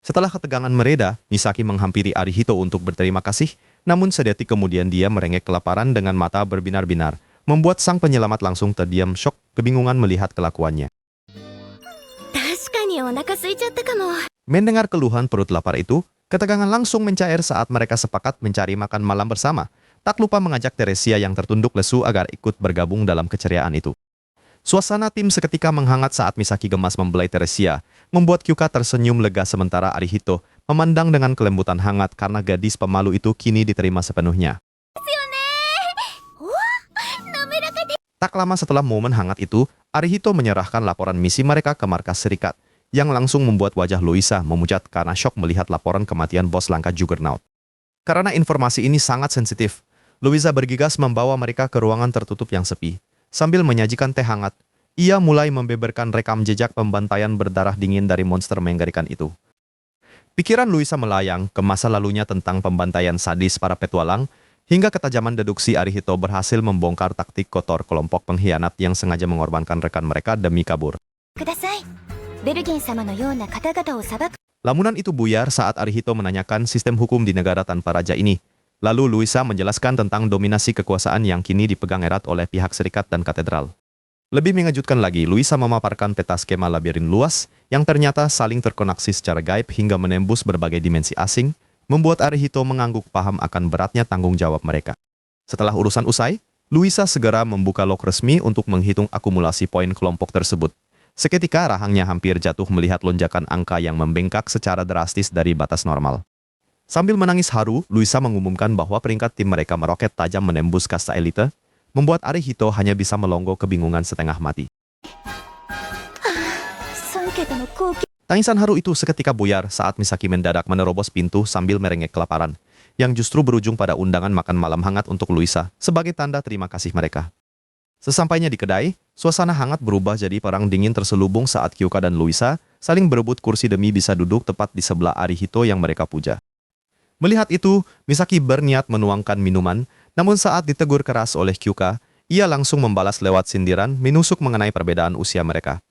Setelah ketegangan mereda, Misaki menghampiri Arihito untuk berterima kasih, namun sedetik kemudian dia merengek kelaparan dengan mata berbinar-binar, membuat sang penyelamat langsung terdiam syok, kebingungan melihat kelakuannya. Mendengar keluhan perut lapar itu, ketegangan langsung mencair saat mereka sepakat mencari makan malam bersama, tak lupa mengajak Teresia yang tertunduk lesu agar ikut bergabung dalam keceriaan itu. Suasana tim seketika menghangat saat Misaki gemas membelai Teresia, membuat Kyuka tersenyum lega sementara Arihito memandang dengan kelembutan hangat karena gadis pemalu itu kini diterima sepenuhnya. Tak lama setelah momen hangat itu, Arihito menyerahkan laporan misi mereka ke markas serikat, yang langsung membuat wajah Luisa memucat karena syok melihat laporan kematian bos langka Juggernaut. Karena informasi ini sangat sensitif, Luisa bergegas membawa mereka ke ruangan tertutup yang sepi. Sambil menyajikan teh hangat, ia mulai membeberkan rekam jejak pembantaian berdarah dingin dari monster mengerikan itu. Pikiran Luisa melayang ke masa lalunya tentang pembantaian sadis para petualang, hingga ketajaman deduksi Arihito berhasil membongkar taktik kotor kelompok pengkhianat yang sengaja mengorbankan rekan mereka demi kabur. Lamunan itu buyar saat Arihito menanyakan sistem hukum di negara tanpa raja ini. Lalu Luisa menjelaskan tentang dominasi kekuasaan yang kini dipegang erat oleh pihak serikat dan katedral. Lebih mengejutkan lagi, Luisa memaparkan peta skema labirin luas yang ternyata saling terkoneksi secara gaib hingga menembus berbagai dimensi asing, membuat Arihito mengangguk paham akan beratnya tanggung jawab mereka. Setelah urusan usai, Luisa segera membuka log resmi untuk menghitung akumulasi poin kelompok tersebut. Seketika rahangnya hampir jatuh melihat lonjakan angka yang membengkak secara drastis dari batas normal. Sambil menangis haru, Luisa mengumumkan bahwa peringkat tim mereka meroket tajam menembus kasta elite, membuat Arihito hanya bisa melongo kebingungan setengah mati. Tangisan haru itu seketika buyar saat Misaki mendadak menerobos pintu sambil merengek kelaparan, yang justru berujung pada undangan makan malam hangat untuk Luisa sebagai tanda terima kasih mereka. Sesampainya di kedai, suasana hangat berubah jadi perang dingin terselubung saat Kyuka dan Luisa saling berebut kursi demi bisa duduk tepat di sebelah Arihito yang mereka puja. Melihat itu, Misaki berniat menuangkan minuman, namun saat ditegur keras oleh Kyuka, ia langsung membalas lewat sindiran menusuk mengenai perbedaan usia mereka.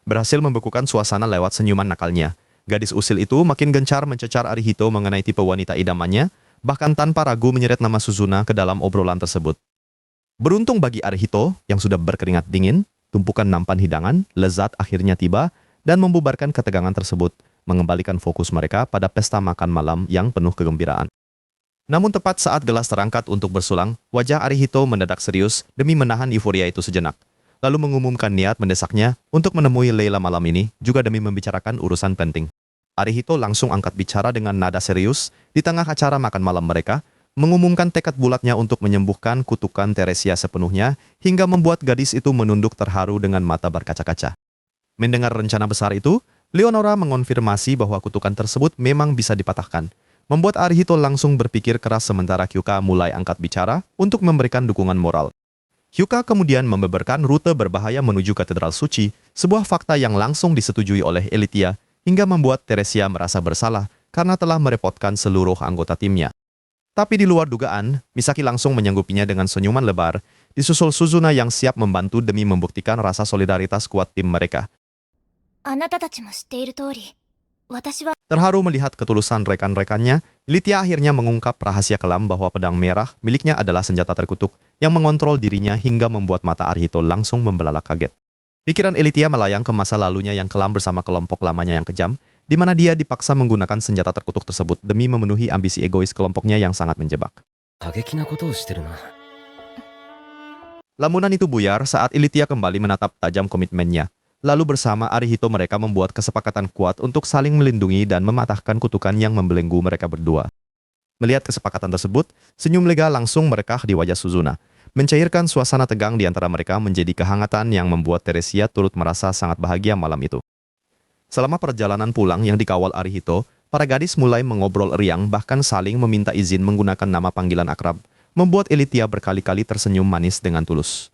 Berhasil membekukan suasana lewat senyuman nakalnya. Gadis usil itu makin gencar mencecar Arihito mengenai tipe wanita idamannya, bahkan tanpa ragu menyeret nama Suzuna ke dalam obrolan tersebut. Beruntung bagi Arihito yang sudah berkeringat dingin, tumpukan nampan hidangan, lezat akhirnya tiba, dan membubarkan ketegangan tersebut, mengembalikan fokus mereka pada pesta makan malam yang penuh kegembiraan. Namun tepat saat gelas terangkat untuk bersulang, wajah Arihito mendadak serius demi menahan euforia itu sejenak, lalu mengumumkan niat mendesaknya untuk menemui Leila malam ini, juga demi membicarakan urusan penting. Arihito langsung angkat bicara dengan nada serius di tengah acara makan malam mereka, mengumumkan tekad bulatnya untuk menyembuhkan kutukan Teresia sepenuhnya, hingga membuat gadis itu menunduk terharu dengan mata berkaca-kaca. Mendengar rencana besar itu, Leonora mengonfirmasi bahwa kutukan tersebut memang bisa dipatahkan, membuat Arihito langsung berpikir keras sementara Kyuka mulai angkat bicara untuk memberikan dukungan moral. Hyuka kemudian membeberkan rute berbahaya menuju Katedral Suci, sebuah fakta yang langsung disetujui oleh Elitia, hingga membuat Teresia merasa bersalah karena telah merepotkan seluruh anggota timnya. Tapi di luar dugaan, Misaki langsung menyanggupinya dengan senyuman lebar, disusul Suzuna yang siap membantu demi membuktikan rasa solidaritas kuat tim mereka. Terharu melihat ketulusan rekan-rekannya, Elitia akhirnya mengungkap rahasia kelam bahwa pedang merah miliknya adalah senjata terkutuk yang mengontrol dirinya hingga membuat mata Arihito langsung membelalak kaget. Pikiran Elitia melayang ke masa lalunya yang kelam bersama kelompok lamanya yang kejam, di mana dia dipaksa menggunakan senjata terkutuk tersebut demi memenuhi ambisi egois kelompoknya yang sangat menjebak. Lamunan itu buyar saat Elitia kembali menatap tajam komitmennya. Lalu bersama Arihito mereka membuat kesepakatan kuat untuk saling melindungi dan mematahkan kutukan yang membelenggu mereka berdua. Melihat kesepakatan tersebut, senyum lega langsung merekah di wajah Suzuna, mencairkan suasana tegang di antara mereka menjadi kehangatan yang membuat Teresia turut merasa sangat bahagia malam itu. Selama perjalanan pulang yang dikawal Arihito, para gadis mulai mengobrol riang bahkan saling meminta izin menggunakan nama panggilan akrab, membuat Elitia berkali-kali tersenyum manis dengan tulus.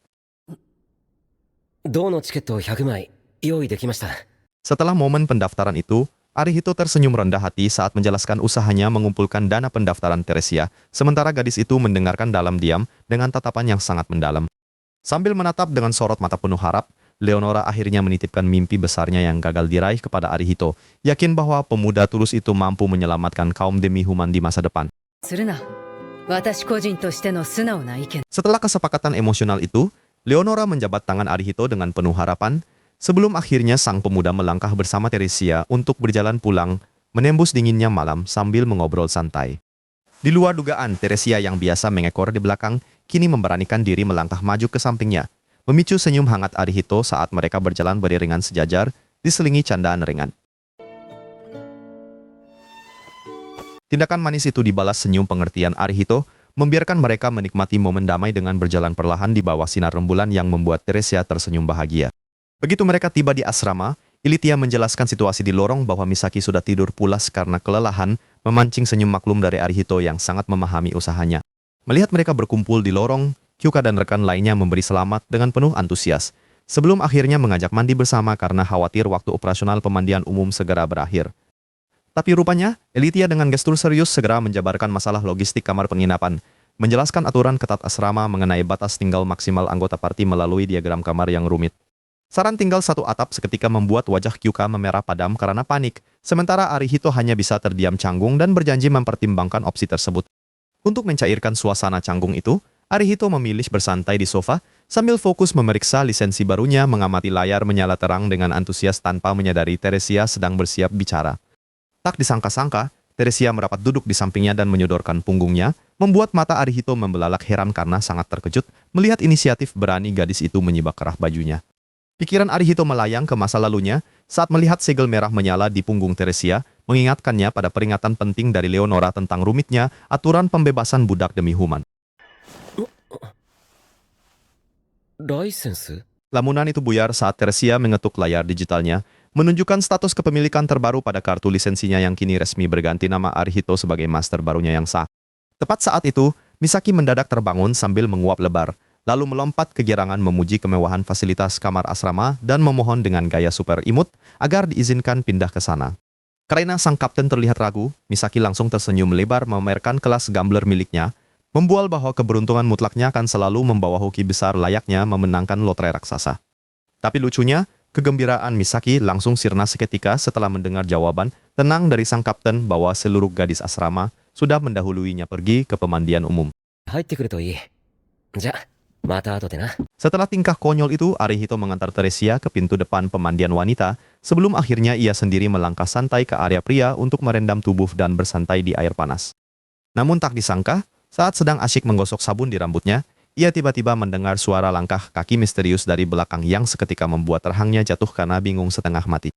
Setelah momen pendaftaran itu, Arihito tersenyum rendah hati saat menjelaskan usahanya mengumpulkan dana pendaftaran Teresia, sementara gadis itu mendengarkan dalam diam dengan tatapan yang sangat mendalam. Sambil menatap dengan sorot mata penuh harap, Leonora akhirnya menitipkan mimpi besarnya yang gagal diraih kepada Arihito, yakin bahwa pemuda tulus itu mampu menyelamatkan kaum demi-human di masa depan. Setelah kesepakatan emosional itu, Leonora menjabat tangan Arihito dengan penuh harapan, sebelum akhirnya sang pemuda melangkah bersama Teresia untuk berjalan pulang, menembus dinginnya malam sambil mengobrol santai. Di luar dugaan, Teresia yang biasa mengekor di belakang, kini memberanikan diri melangkah maju ke sampingnya, memicu senyum hangat Arihito saat mereka berjalan beriringan sejajar, diselingi candaan ringan. Tindakan manis itu dibalas senyum pengertian Arihito, membiarkan mereka menikmati momen damai dengan berjalan perlahan di bawah sinar rembulan yang membuat Teresia tersenyum bahagia. Begitu mereka tiba di asrama, Elitia menjelaskan situasi di lorong bahwa Misaki sudah tidur pulas karena kelelahan, memancing senyum maklum dari Arihito yang sangat memahami usahanya. Melihat mereka berkumpul di lorong, Kyuka dan rekan lainnya memberi selamat dengan penuh antusias, sebelum akhirnya mengajak mandi bersama karena khawatir waktu operasional pemandian umum segera berakhir. Tapi rupanya, Elitia dengan gestur serius segera menjabarkan masalah logistik kamar penginapan, menjelaskan aturan ketat asrama mengenai batas tinggal maksimal anggota parti melalui diagram kamar yang rumit. Saran tinggal satu atap seketika membuat wajah Kyuka memerah padam karena panik, sementara Arihito hanya bisa terdiam canggung dan berjanji mempertimbangkan opsi tersebut. Untuk mencairkan suasana canggung itu, Arihito memilih bersantai di sofa, sambil fokus memeriksa lisensi barunya mengamati layar menyala terang dengan antusias tanpa menyadari Teresia sedang bersiap bicara. Tak disangka-sangka, Teresia merapat duduk di sampingnya dan menyodorkan punggungnya, membuat mata Arihito membelalak heran karena sangat terkejut melihat inisiatif berani gadis itu menyibak kerah bajunya. Pikiran Arihito melayang ke masa lalunya saat melihat segel merah menyala di punggung Teresia, mengingatkannya pada peringatan penting dari Leonora tentang rumitnya aturan pembebasan budak demi human. Lisense? Lamunan itu buyar saat Teresia mengetuk layar digitalnya, menunjukkan status kepemilikan terbaru pada kartu lisensinya yang kini resmi berganti nama Arihito sebagai master barunya yang sah. Tepat saat itu, Misaki mendadak terbangun sambil menguap lebar, lalu melompat kegirangan memuji kemewahan fasilitas kamar asrama dan memohon dengan gaya super imut agar diizinkan pindah ke sana. Karena sang kapten terlihat ragu, Misaki langsung tersenyum lebar memamerkan kelas gambler miliknya, membual bahwa keberuntungan mutlaknya akan selalu membawa hoki besar layaknya memenangkan lotre raksasa. Tapi lucunya, kegembiraan Misaki langsung sirna seketika setelah mendengar jawaban tenang dari sang kapten bahwa seluruh gadis asrama sudah mendahuluinya pergi ke pemandian umum. 入ってくるといい。じゃ、また後でな。 Setelah tingkah konyol itu, Arihito mengantar Teresia ke pintu depan pemandian wanita, sebelum akhirnya ia sendiri melangkah santai ke area pria untuk merendam tubuh dan bersantai di air panas. Namun tak disangka, saat sedang asyik menggosok sabun di rambutnya, ia tiba-tiba mendengar suara langkah kaki misterius dari belakang yang seketika membuat terhangnya jatuh karena bingung setengah mati.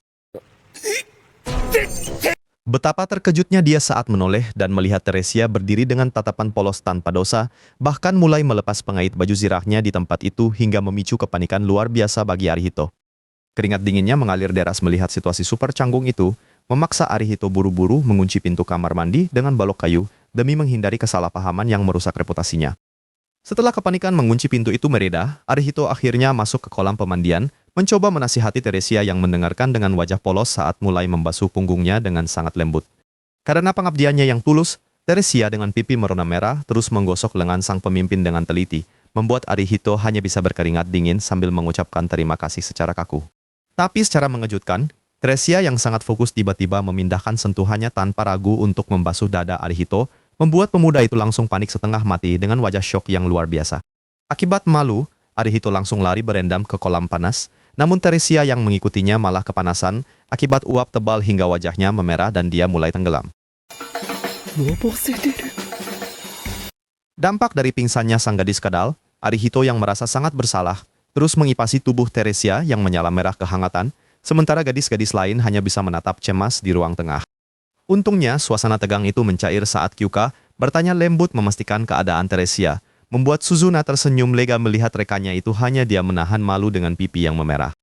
Betapa terkejutnya dia saat menoleh dan melihat Teresia berdiri dengan tatapan polos tanpa dosa, bahkan mulai melepas pengait baju zirahnya di tempat itu hingga memicu kepanikan luar biasa bagi Arihito. Keringat dinginnya mengalir deras melihat situasi super canggung itu, memaksa Arihito buru-buru mengunci pintu kamar mandi dengan balok kayu demi menghindari kesalahpahaman yang merusak reputasinya. Setelah kepanikan mengunci pintu itu mereda, Arihito akhirnya masuk ke kolam pemandian, mencoba menasihati Teresia yang mendengarkan dengan wajah polos saat mulai membasuh punggungnya dengan sangat lembut. Karena pengabdiannya yang tulus, Teresia dengan pipi merona merah terus menggosok lengan sang pemimpin dengan teliti, membuat Arihito hanya bisa berkeringat dingin sambil mengucapkan terima kasih secara kaku. Tapi secara mengejutkan, Teresia yang sangat fokus tiba-tiba memindahkan sentuhannya tanpa ragu untuk membasuh dada Arihito, membuat pemuda itu langsung panik setengah mati dengan wajah syok yang luar biasa. Akibat malu, Arihito langsung lari berendam ke kolam panas, namun Teresia yang mengikutinya malah kepanasan akibat uap tebal hingga wajahnya memerah dan dia mulai tenggelam. Dampak dari pingsannya sang gadis kadal, Arihito yang merasa sangat bersalah, terus mengipasi tubuh Teresia yang menyala merah kehangatan, sementara gadis-gadis lain hanya bisa menatap cemas di ruang tengah. Untungnya, suasana tegang itu mencair saat Kyuka bertanya lembut memastikan keadaan Teresia, membuat Suzuna tersenyum lega melihat rekannya itu hanya dia menahan malu dengan pipi yang memerah.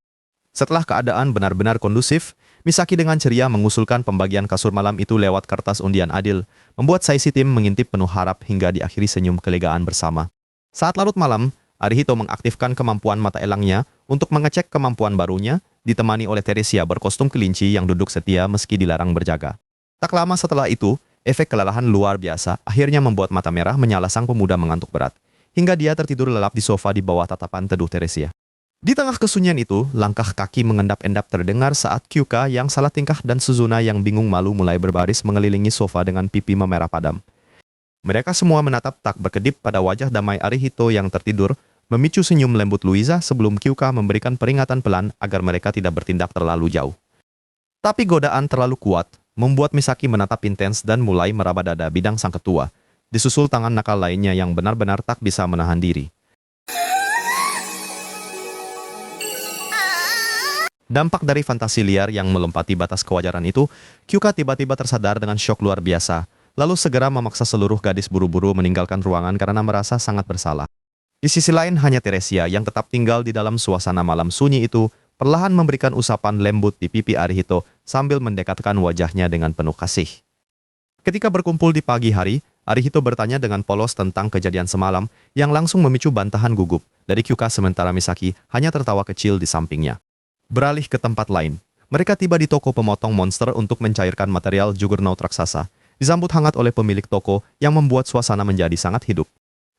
Setelah keadaan benar-benar kondusif, Misaki dengan ceria mengusulkan pembagian kasur malam itu lewat kertas undian adil, membuat seisi tim mengintip penuh harap hingga diakhiri senyum kelegaan bersama. Saat larut malam, Arihito mengaktifkan kemampuan mata elangnya untuk mengecek kemampuan barunya, ditemani oleh Teresia berkostum kelinci yang duduk setia meski dilarang berjaga. Tak lama setelah itu, efek kelelahan luar biasa akhirnya membuat mata merah menyala sang pemuda mengantuk berat, hingga dia tertidur lelap di sofa di bawah tatapan teduh Teresia. Di tengah kesunyian itu, langkah kaki mengendap-endap terdengar saat Kyuka yang salah tingkah dan Suzuna yang bingung malu mulai berbaris mengelilingi sofa dengan pipi memerah padam. Mereka semua menatap tak berkedip pada wajah damai Arihito yang tertidur, memicu senyum lembut Luiza sebelum Kyuka memberikan peringatan pelan agar mereka tidak bertindak terlalu jauh. Tapi godaan terlalu kuat, membuat Misaki menatap intens dan mulai meraba dada bidang sang ketua, disusul tangan nakal lainnya yang benar-benar tak bisa menahan diri. Dampak dari fantasi liar yang melompati batas kewajaran itu, Kyuka tiba-tiba tersadar dengan syok luar biasa, lalu segera memaksa seluruh gadis buru-buru meninggalkan ruangan karena merasa sangat bersalah. Di sisi lain, hanya Teresia yang tetap tinggal di dalam suasana malam sunyi itu, perlahan memberikan usapan lembut di pipi Arihito sambil mendekatkan wajahnya dengan penuh kasih. Ketika berkumpul di pagi hari, Arihito bertanya dengan polos tentang kejadian semalam yang langsung memicu bantahan gugup dari Kyuka sementara Misaki hanya tertawa kecil di sampingnya. Beralih ke tempat lain, mereka tiba di toko pemotong monster untuk mencairkan material Juggernaut raksasa, disambut hangat oleh pemilik toko yang membuat suasana menjadi sangat hidup.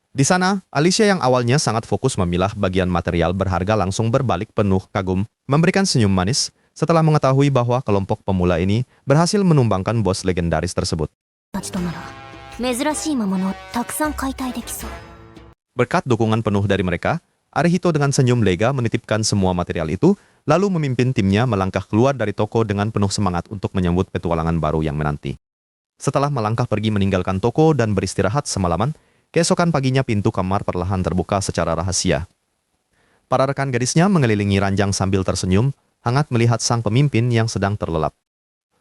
Di sana, Alicia yang awalnya sangat fokus memilah bagian material berharga langsung berbalik penuh kagum, memberikan senyum manis setelah mengetahui bahwa kelompok pemula ini berhasil menumbangkan bos legendaris tersebut. Berkat dukungan penuh dari mereka, Arihito dengan senyum lega menitipkan semua material itu, lalu memimpin timnya melangkah keluar dari toko dengan penuh semangat untuk menyambut petualangan baru yang menanti. Setelah melangkah pergi meninggalkan toko dan beristirahat semalaman, keesokan paginya pintu kamar perlahan terbuka secara rahasia. Para rekan gadisnya mengelilingi ranjang sambil tersenyum, hangat melihat sang pemimpin yang sedang terlelap.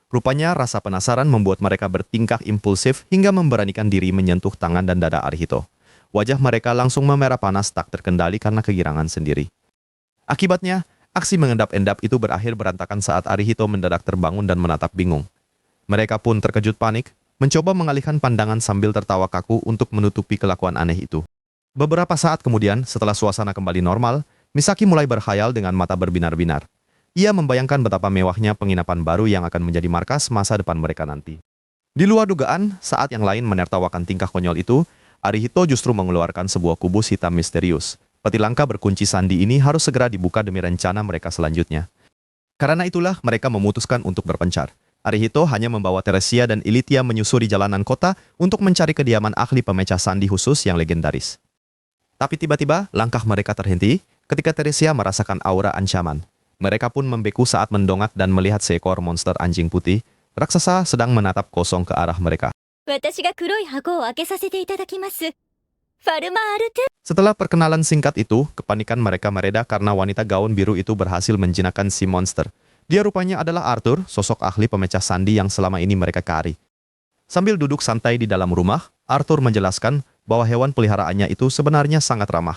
Rupanya rasa penasaran membuat mereka bertingkah impulsif hingga memberanikan diri menyentuh tangan dan dada Arihito. Wajah mereka langsung memerah panas tak terkendali karena kegirangan sendiri. Akibatnya, aksi mengendap-endap itu berakhir berantakan saat Arihito mendadak terbangun dan menatap bingung. Mereka pun terkejut panik, mencoba mengalihkan pandangan sambil tertawa kaku untuk menutupi kelakuan aneh itu. Beberapa saat kemudian, setelah suasana kembali normal, Misaki mulai berkhayal dengan mata berbinar-binar. Ia membayangkan betapa mewahnya penginapan baru yang akan menjadi markas masa depan mereka nanti. Di luar dugaan, saat yang lain menertawakan tingkah konyol itu, Arihito justru mengeluarkan sebuah kubus hitam misterius. Peti langka berkunci sandi ini harus segera dibuka demi rencana mereka selanjutnya. Karena itulah mereka memutuskan untuk berpencar. Arihito hanya membawa Teresia dan Ilitia menyusuri jalanan kota untuk mencari kediaman ahli pemecah sandi khusus yang legendaris. Tapi tiba-tiba langkah mereka terhenti ketika Teresia merasakan aura ancaman. Mereka pun membeku saat mendongak dan melihat seekor monster anjing putih, raksasa sedang menatap kosong ke arah mereka. 私が黒い箱を開けさせていただきます。ファルマールトゥ。 Setelah perkenalan singkat itu, kepanikan mereka mereda karena wanita gaun biru itu berhasil menjinakkan si monster. Dia rupanya adalah Arthur, sosok ahli pemecah sandi yang selama ini mereka cari. Sambil duduk santai di dalam rumah, Arthur menjelaskan bahwa hewan peliharaannya itu sebenarnya sangat ramah.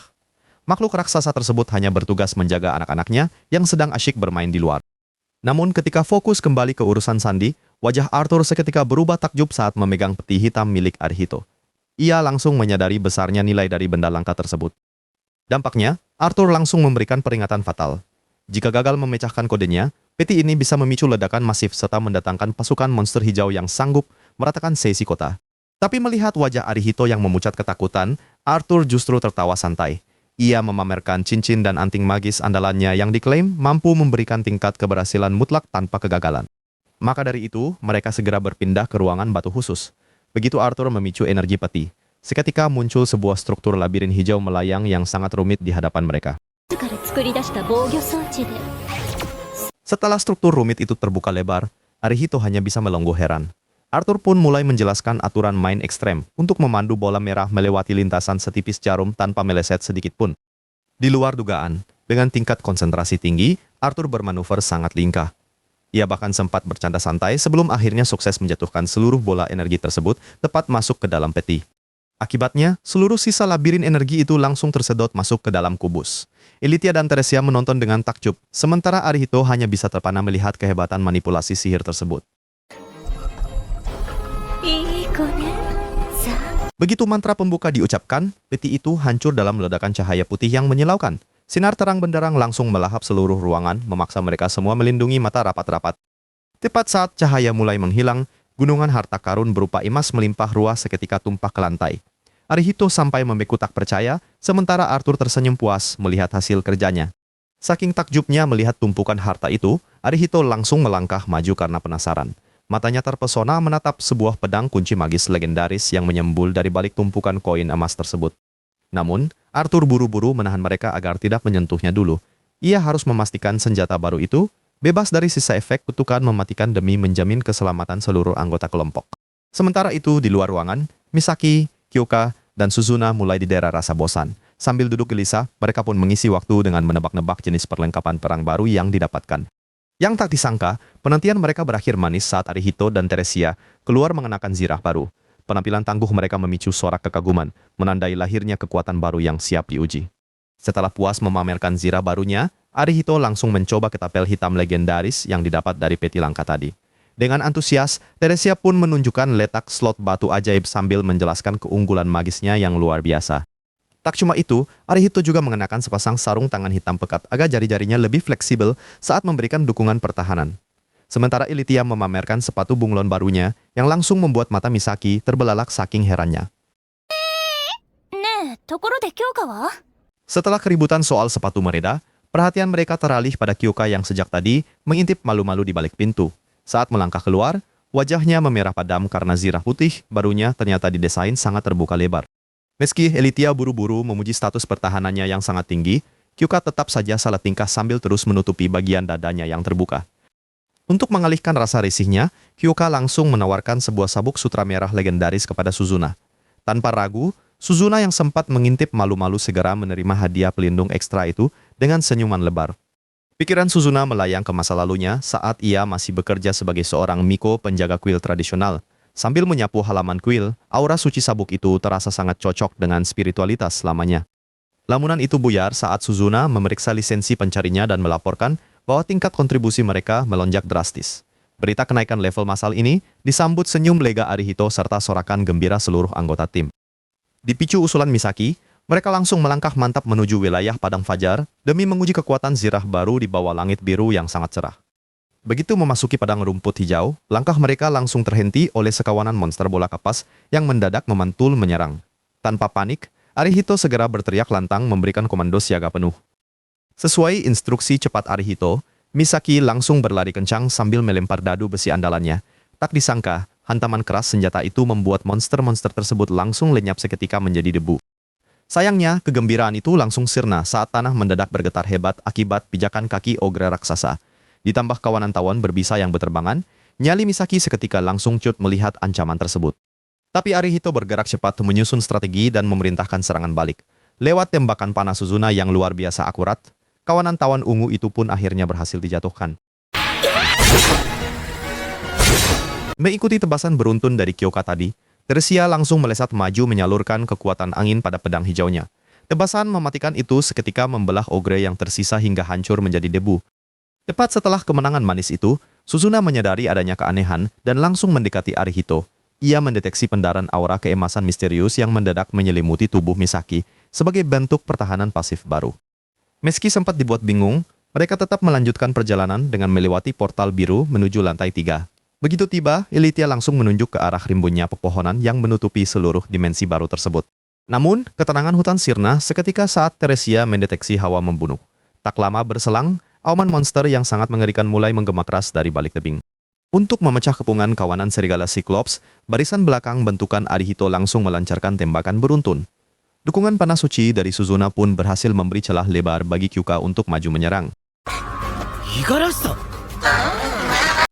Makhluk raksasa tersebut hanya bertugas menjaga anak-anaknya yang sedang asyik bermain di luar. Namun ketika fokus kembali ke urusan sandi, wajah Arthur seketika berubah takjub saat memegang peti hitam milik Arihito. Ia langsung menyadari besarnya nilai dari benda langka tersebut. Dampaknya, Arthur langsung memberikan peringatan fatal. Jika gagal memecahkan kodenya, peti ini bisa memicu ledakan masif serta mendatangkan pasukan monster hijau yang sanggup meratakan seisi kota. Tapi melihat wajah Arihito yang memucat ketakutan, Arthur justru tertawa santai. Ia memamerkan cincin dan anting magis andalannya yang diklaim mampu memberikan tingkat keberhasilan mutlak tanpa kegagalan. Maka dari itu, mereka segera berpindah ke ruangan batu khusus. Begitu Arthur memicu energi peti, seketika muncul sebuah struktur labirin hijau melayang yang sangat rumit di hadapan mereka. から作り出した防御装置で。 Setelah struktur rumit itu terbuka lebar, Arihito hanya bisa melongo heran. Arthur pun mulai menjelaskan aturan main ekstrem untuk memandu bola merah melewati lintasan setipis jarum tanpa meleset sedikit pun. Di luar dugaan, dengan tingkat konsentrasi tinggi, Arthur bermanuver sangat lincah. Ia bahkan sempat bercanda santai sebelum akhirnya sukses menjatuhkan seluruh bola energi tersebut tepat masuk ke dalam peti. Akibatnya, seluruh sisa labirin energi itu langsung tersedot masuk ke dalam kubus. Ilitia dan Teresia menonton dengan takjub, sementara Arihito hanya bisa terpana melihat kehebatan manipulasi sihir tersebut. いい子ね。さあ。 Begitu mantra pembuka diucapkan, peti itu hancur dalam ledakan cahaya putih yang menyilaukan. Sinar terang benderang langsung melahap seluruh ruangan, memaksa mereka semua melindungi mata rapat-rapat. Tepat saat cahaya mulai menghilang, gunungan harta karun berupa emas melimpah ruah seketika tumpah ke lantai. Arihito sampai membeku tak percaya, sementara Arthur tersenyum puas melihat hasil kerjanya. Saking takjubnya melihat tumpukan harta itu, Arihito langsung melangkah maju karena penasaran. Matanya terpesona menatap sebuah pedang kunci magis legendaris yang menyembul dari balik tumpukan koin emas tersebut. Namun, Arthur buru-buru menahan mereka agar tidak menyentuhnya dulu. Ia harus memastikan senjata baru itu bebas dari sisa efek kutukan mematikan demi menjamin keselamatan seluruh anggota kelompok. Sementara itu, di luar ruangan, Misaki, Kyoka, dan Suzuna mulai didera rasa bosan. Sambil duduk gelisah, mereka pun mengisi waktu dengan menebak-nebak jenis perlengkapan perang baru yang didapatkan. Yang tak disangka, penantian mereka berakhir manis saat Arihito dan Teresia keluar mengenakan zirah baru. Penampilan tangguh mereka memicu sorak kekaguman, menandai lahirnya kekuatan baru yang siap diuji. Setelah puas memamerkan zirah barunya, Arihito langsung mencoba ketapel hitam legendaris yang didapat dari peti langka tadi. Dengan antusias, Teresia pun menunjukkan letak slot batu ajaib sambil menjelaskan keunggulan magisnya yang luar biasa. Tak cuma itu, Arihito juga mengenakan sepasang sarung tangan hitam pekat agar jari-jarinya lebih fleksibel saat memberikan dukungan pertahanan. Sementara Ilitia memamerkan sepatu bunglon barunya yang langsung membuat mata Misaki terbelalak saking herannya. ねえ、ところで強化は？ Setelah keributan soal sepatu mereda, perhatian mereka teralih pada Kyoka yang sejak tadi mengintip malu-malu di balik pintu. Saat melangkah keluar, wajahnya memerah padam karena zirah putih barunya ternyata didesain sangat terbuka lebar. Meski Ilitia buru-buru memuji status pertahanannya yang sangat tinggi, Kyoka tetap saja salah tingkah sambil terus menutupi bagian dadanya yang terbuka. Untuk mengalihkan rasa risihnya, Kyoka langsung menawarkan sebuah sabuk sutra merah legendaris kepada Suzuna. Tanpa ragu, Suzuna yang sempat mengintip malu-malu segera menerima hadiah pelindung ekstra itu dengan senyuman lebar. Pikiran Suzuna melayang ke masa lalunya saat ia masih bekerja sebagai seorang miko penjaga kuil tradisional. Sambil menyapu halaman kuil, aura suci sabuk itu terasa sangat cocok dengan spiritualitas selamanya. Lamunan itu buyar saat Suzuna memeriksa lisensi pencarinya dan melaporkan bahwa tingkat kontribusi mereka melonjak drastis. Berita kenaikan level masal ini disambut senyum lega Arihito serta sorakan gembira seluruh anggota tim. Dipicu usulan Misaki, mereka langsung melangkah mantap menuju wilayah Padang Fajar demi menguji kekuatan zirah baru di bawah langit biru yang sangat cerah. Begitu memasuki padang rumput hijau, langkah mereka langsung terhenti oleh sekawanan monster bola kapas yang mendadak memantul menyerang. Tanpa panik, Arihito segera berteriak lantang memberikan komando siaga penuh. Sesuai instruksi cepat Arihito, Misaki langsung berlari kencang sambil melempar dadu besi andalannya. Tak disangka, hantaman keras senjata itu membuat monster-monster tersebut langsung lenyap seketika menjadi debu. Sayangnya, kegembiraan itu langsung sirna saat tanah mendadak bergetar hebat akibat pijakan kaki ogre raksasa. Ditambah kawanan tawon berbisa yang berterbangan, nyali Misaki seketika langsung cut melihat ancaman tersebut. Tapi Arihito bergerak cepat menyusun strategi dan memerintahkan serangan balik. Lewat tembakan panah Suzuna yang luar biasa akurat, kawanan tawon ungu itu pun akhirnya berhasil dijatuhkan. Mengikuti tebasan beruntun dari Kyoka tadi, Teresia langsung melesat maju menyalurkan kekuatan angin pada pedang hijaunya. Tebasan mematikan itu seketika membelah ogre yang tersisa hingga hancur menjadi debu. Tepat setelah kemenangan manis itu, Suzuna menyadari adanya keanehan dan langsung mendekati Arihito. Ia mendeteksi pendaran aura keemasan misterius yang mendadak menyelimuti tubuh Misaki sebagai bentuk pertahanan pasif baru. Meski sempat dibuat bingung, mereka tetap melanjutkan perjalanan dengan melewati portal biru menuju lantai 3. Begitu tiba, Elythia langsung menunjuk ke arah rimbunnya pepohonan yang menutupi seluruh dimensi baru tersebut. Namun, ketenangan hutan sirna seketika saat Teresia mendeteksi hawa membunuh. Tak lama berselang, auman monster yang sangat mengerikan mulai menggema keras dari balik tebing. Untuk memecah kepungan kawanan serigala Cyclops, barisan belakang bentukan Arihito langsung melancarkan tembakan beruntun. Dukungan panah suci dari Suzuna pun berhasil memberi celah lebar bagi Kyoka untuk maju menyerang.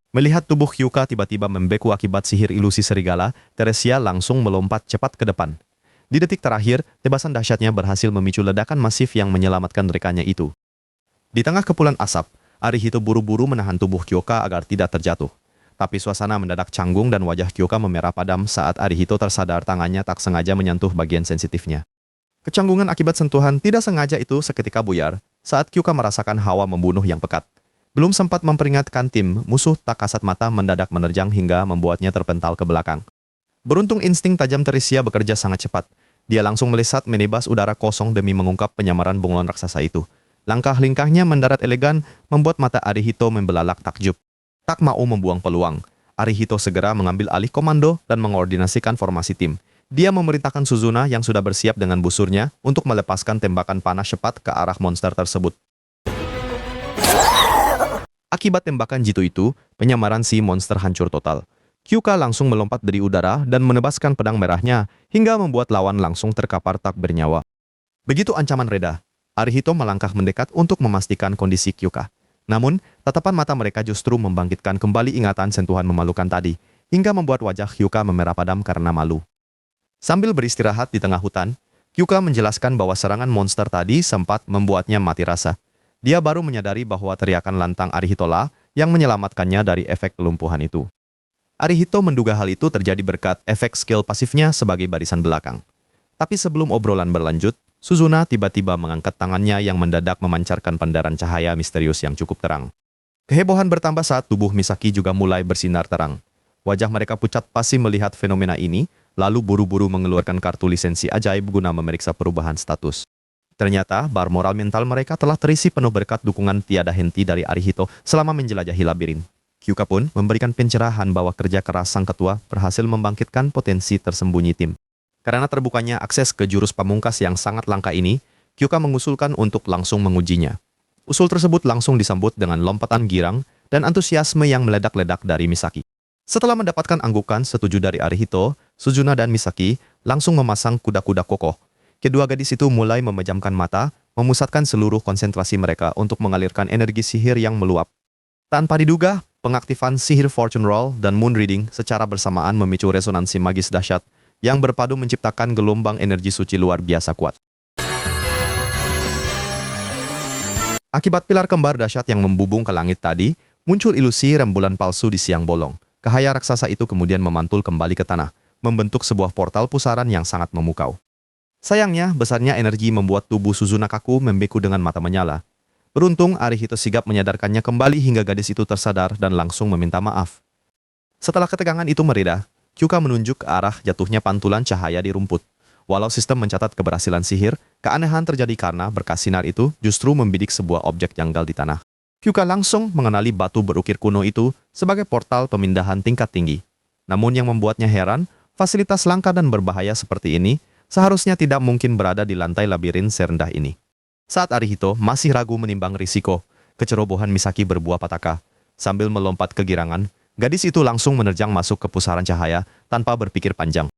Melihat tubuh Kyoka tiba-tiba membeku akibat sihir ilusi serigala, Teresia langsung melompat cepat ke depan. Di detik terakhir, tebasan dahsyatnya berhasil memicu ledakan masif yang menyelamatkan rekannya itu. Di tengah kepulan asap, Arihito buru-buru menahan tubuh Kyoka agar tidak terjatuh. Tapi suasana mendadak canggung dan wajah Kyoka memerah padam saat Arihito tersadar tangannya tak sengaja menyentuh bagian sensitifnya. Kecanggungan akibat sentuhan tidak sengaja itu seketika buyar saat Kyoka merasakan hawa membunuh yang pekat. Belum sempat memperingatkan tim, musuh tak kasat mata mendadak menerjang hingga membuatnya terpental ke belakang. Beruntung insting tajam Teresia bekerja sangat cepat. Dia langsung melesat menebas udara kosong demi mengungkap penyamaran bunglon raksasa itu. Langkah-lingkahnya mendarat elegan membuat mata Arihito membelalak takjub. Tak mau membuang peluang, Arihito segera mengambil alih komando dan mengordinasikan formasi tim. Dia memerintahkan Suzuna yang sudah bersiap dengan busurnya untuk melepaskan tembakan panah cepat ke arah monster tersebut. Akibat tembakan jitu itu, penyamaran si monster hancur total. Kyoka langsung melompat dari udara dan menebaskan pedang merahnya hingga membuat lawan langsung terkapar tak bernyawa. Begitu ancaman reda, Arihito melangkah mendekat untuk memastikan kondisi Kyoka. Namun, tatapan mata mereka justru membangkitkan kembali ingatan sentuhan memalukan tadi, hingga membuat wajah Kyoka memerah padam karena malu. Sambil beristirahat di tengah hutan, Kyoka menjelaskan bahwa serangan monster tadi sempat membuatnya mati rasa. Dia baru menyadari bahwa teriakan lantang Arihito lah yang menyelamatkannya dari efek kelumpuhan itu. Arihito menduga hal itu terjadi berkat efek skill pasifnya sebagai barisan belakang. Tapi sebelum obrolan berlanjut, Suzuna tiba-tiba mengangkat tangannya yang mendadak memancarkan pandaran cahaya misterius yang cukup terang. Kehebohan bertambah saat tubuh Misaki juga mulai bersinar terang. Wajah mereka pucat pasi melihat fenomena ini, lalu buru-buru mengeluarkan kartu lisensi ajaib guna memeriksa perubahan status. Ternyata, bar moral mental mereka telah terisi penuh berkat dukungan tiada henti dari Arihito selama menjelajahi labirin. Kyoka pun memberikan pencerahan bahwa kerja keras sang ketua berhasil membangkitkan potensi tersembunyi tim. Karena terbukanya akses ke jurus pamungkas yang sangat langka ini, Kyoka mengusulkan untuk langsung mengujinya. Usul tersebut langsung disambut dengan lompatan girang dan antusiasme yang meledak-ledak dari Misaki. Setelah mendapatkan anggukan setuju dari Arihito, Suzuna dan Misaki langsung memasang kuda-kuda kokoh. Kedua gadis itu mulai memejamkan mata, memusatkan seluruh konsentrasi mereka untuk mengalirkan energi sihir yang meluap. Tanpa diduga, Pengaktifan sihir Fortune Roll dan Moon Reading secara bersamaan memicu resonansi magis dahsyat yang berpadu menciptakan gelombang energi suci luar biasa kuat. Akibat pilar kembar dahsyat yang membubung ke langit tadi, muncul ilusi rembulan palsu di siang bolong. Cahaya raksasa itu kemudian memantul kembali ke tanah, membentuk sebuah portal pusaran yang sangat memukau. Sayangnya, besarnya energi membuat tubuh Suzuna kaku membeku dengan mata menyala. Beruntung, Arihito sigap menyadarkannya kembali hingga gadis itu tersadar dan langsung meminta maaf. Setelah ketegangan itu mereda, Kyuka menunjuk ke arah jatuhnya pantulan cahaya di rumput. Walau sistem mencatat keberhasilan sihir, keanehan terjadi karena berkas sinar itu justru membidik sebuah objek janggal di tanah. Kyuka langsung mengenali batu berukir kuno itu sebagai portal pemindahan tingkat tinggi. Namun yang membuatnya heran, fasilitas langka dan berbahaya seperti ini seharusnya tidak mungkin berada di lantai labirin serendah ini. Saat Arihito masih ragu menimbang risiko, kecerobohan Misaki berbuah petaka. Sambil melompat kegirangan, gadis itu langsung menerjang masuk ke pusaran cahaya tanpa berpikir panjang.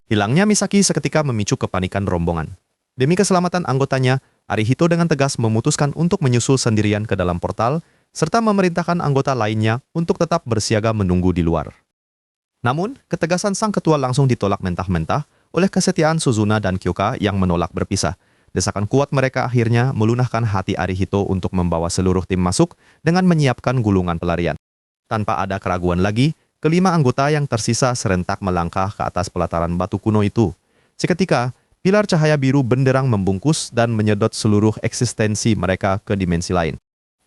Hilangnya Misaki seketika memicu kepanikan rombongan. Demi keselamatan anggotanya, Arihito dengan tegas memutuskan untuk menyusul sendirian ke dalam portal, serta memerintahkan anggota lainnya untuk tetap bersiaga menunggu di luar. Namun, ketegasan sang ketua langsung ditolak mentah-mentah oleh kesetiaan Suzuna dan Kyuka yang menolak berpisah. Desakan kuat mereka akhirnya melunakkan hati Arihito untuk membawa seluruh tim masuk dengan menyiapkan gulungan pelarian. Tanpa ada keraguan lagi, kelima anggota yang tersisa serentak melangkah ke atas pelataran batu kuno itu. Seketika, pilar cahaya biru benderang membungkus dan menyedot seluruh eksistensi mereka ke dimensi lain.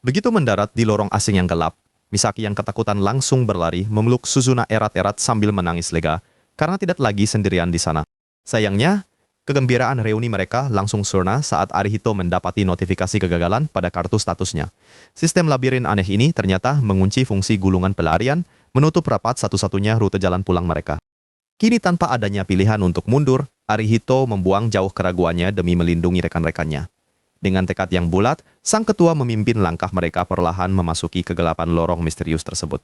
Begitu mendarat di lorong asing yang gelap, Misaki yang ketakutan langsung berlari memeluk Suzuna erat-erat sambil menangis lega karena tidak lagi sendirian di sana. Sayangnya, kegembiraan reuni mereka langsung sirna saat Arihito mendapati notifikasi kegagalan pada kartu statusnya. Sistem labirin aneh ini ternyata mengunci fungsi gulungan pelarian, menutup rapat satu-satunya rute jalan pulang mereka. Kini tanpa adanya pilihan untuk mundur, Arihito membuang jauh keraguannya demi melindungi rekan-rekannya. Dengan tekad yang bulat, sang ketua memimpin langkah mereka perlahan memasuki kegelapan lorong misterius tersebut.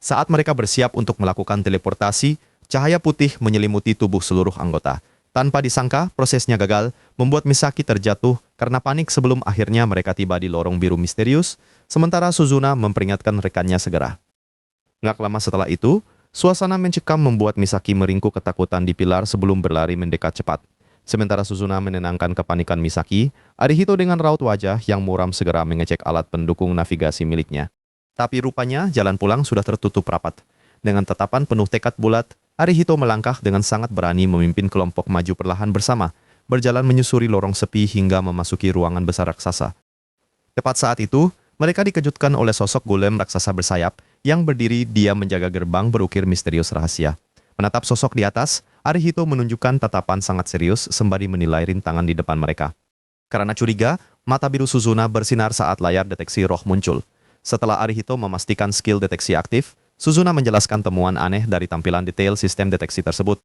Saat mereka bersiap untuk melakukan teleportasi, cahaya putih menyelimuti tubuh seluruh anggota. Tanpa disangka, prosesnya gagal, membuat Misaki terjatuh karena panik sebelum akhirnya mereka tiba di lorong biru misterius, sementara Suzuna memperingatkan rekannya segera. Nggak lama setelah itu, suasana mencekam membuat Misaki meringkuk ketakutan di pilar sebelum berlari mendekat cepat. Sementara Suzuna menenangkan kepanikan Misaki, Arihito dengan raut wajah yang muram segera mengecek alat pendukung navigasi miliknya. Tapi rupanya jalan pulang sudah tertutup rapat. Dengan tatapan penuh tekad bulat, Arihito melangkah dengan sangat berani memimpin kelompok maju perlahan bersama, berjalan menyusuri lorong sepi hingga memasuki ruangan besar raksasa. Tepat saat itu, mereka dikejutkan oleh sosok golem raksasa bersayap yang berdiri diam menjaga gerbang berukir misterius rahasia. Menatap sosok di atas, Arihito menunjukkan tatapan sangat serius sembari menilai rintangan di depan mereka. Karena curiga, mata biru Suzuna bersinar saat layar deteksi roh muncul. Setelah Arihito memastikan skill deteksi aktif, Suzuna menjelaskan temuan aneh dari tampilan detail sistem deteksi tersebut.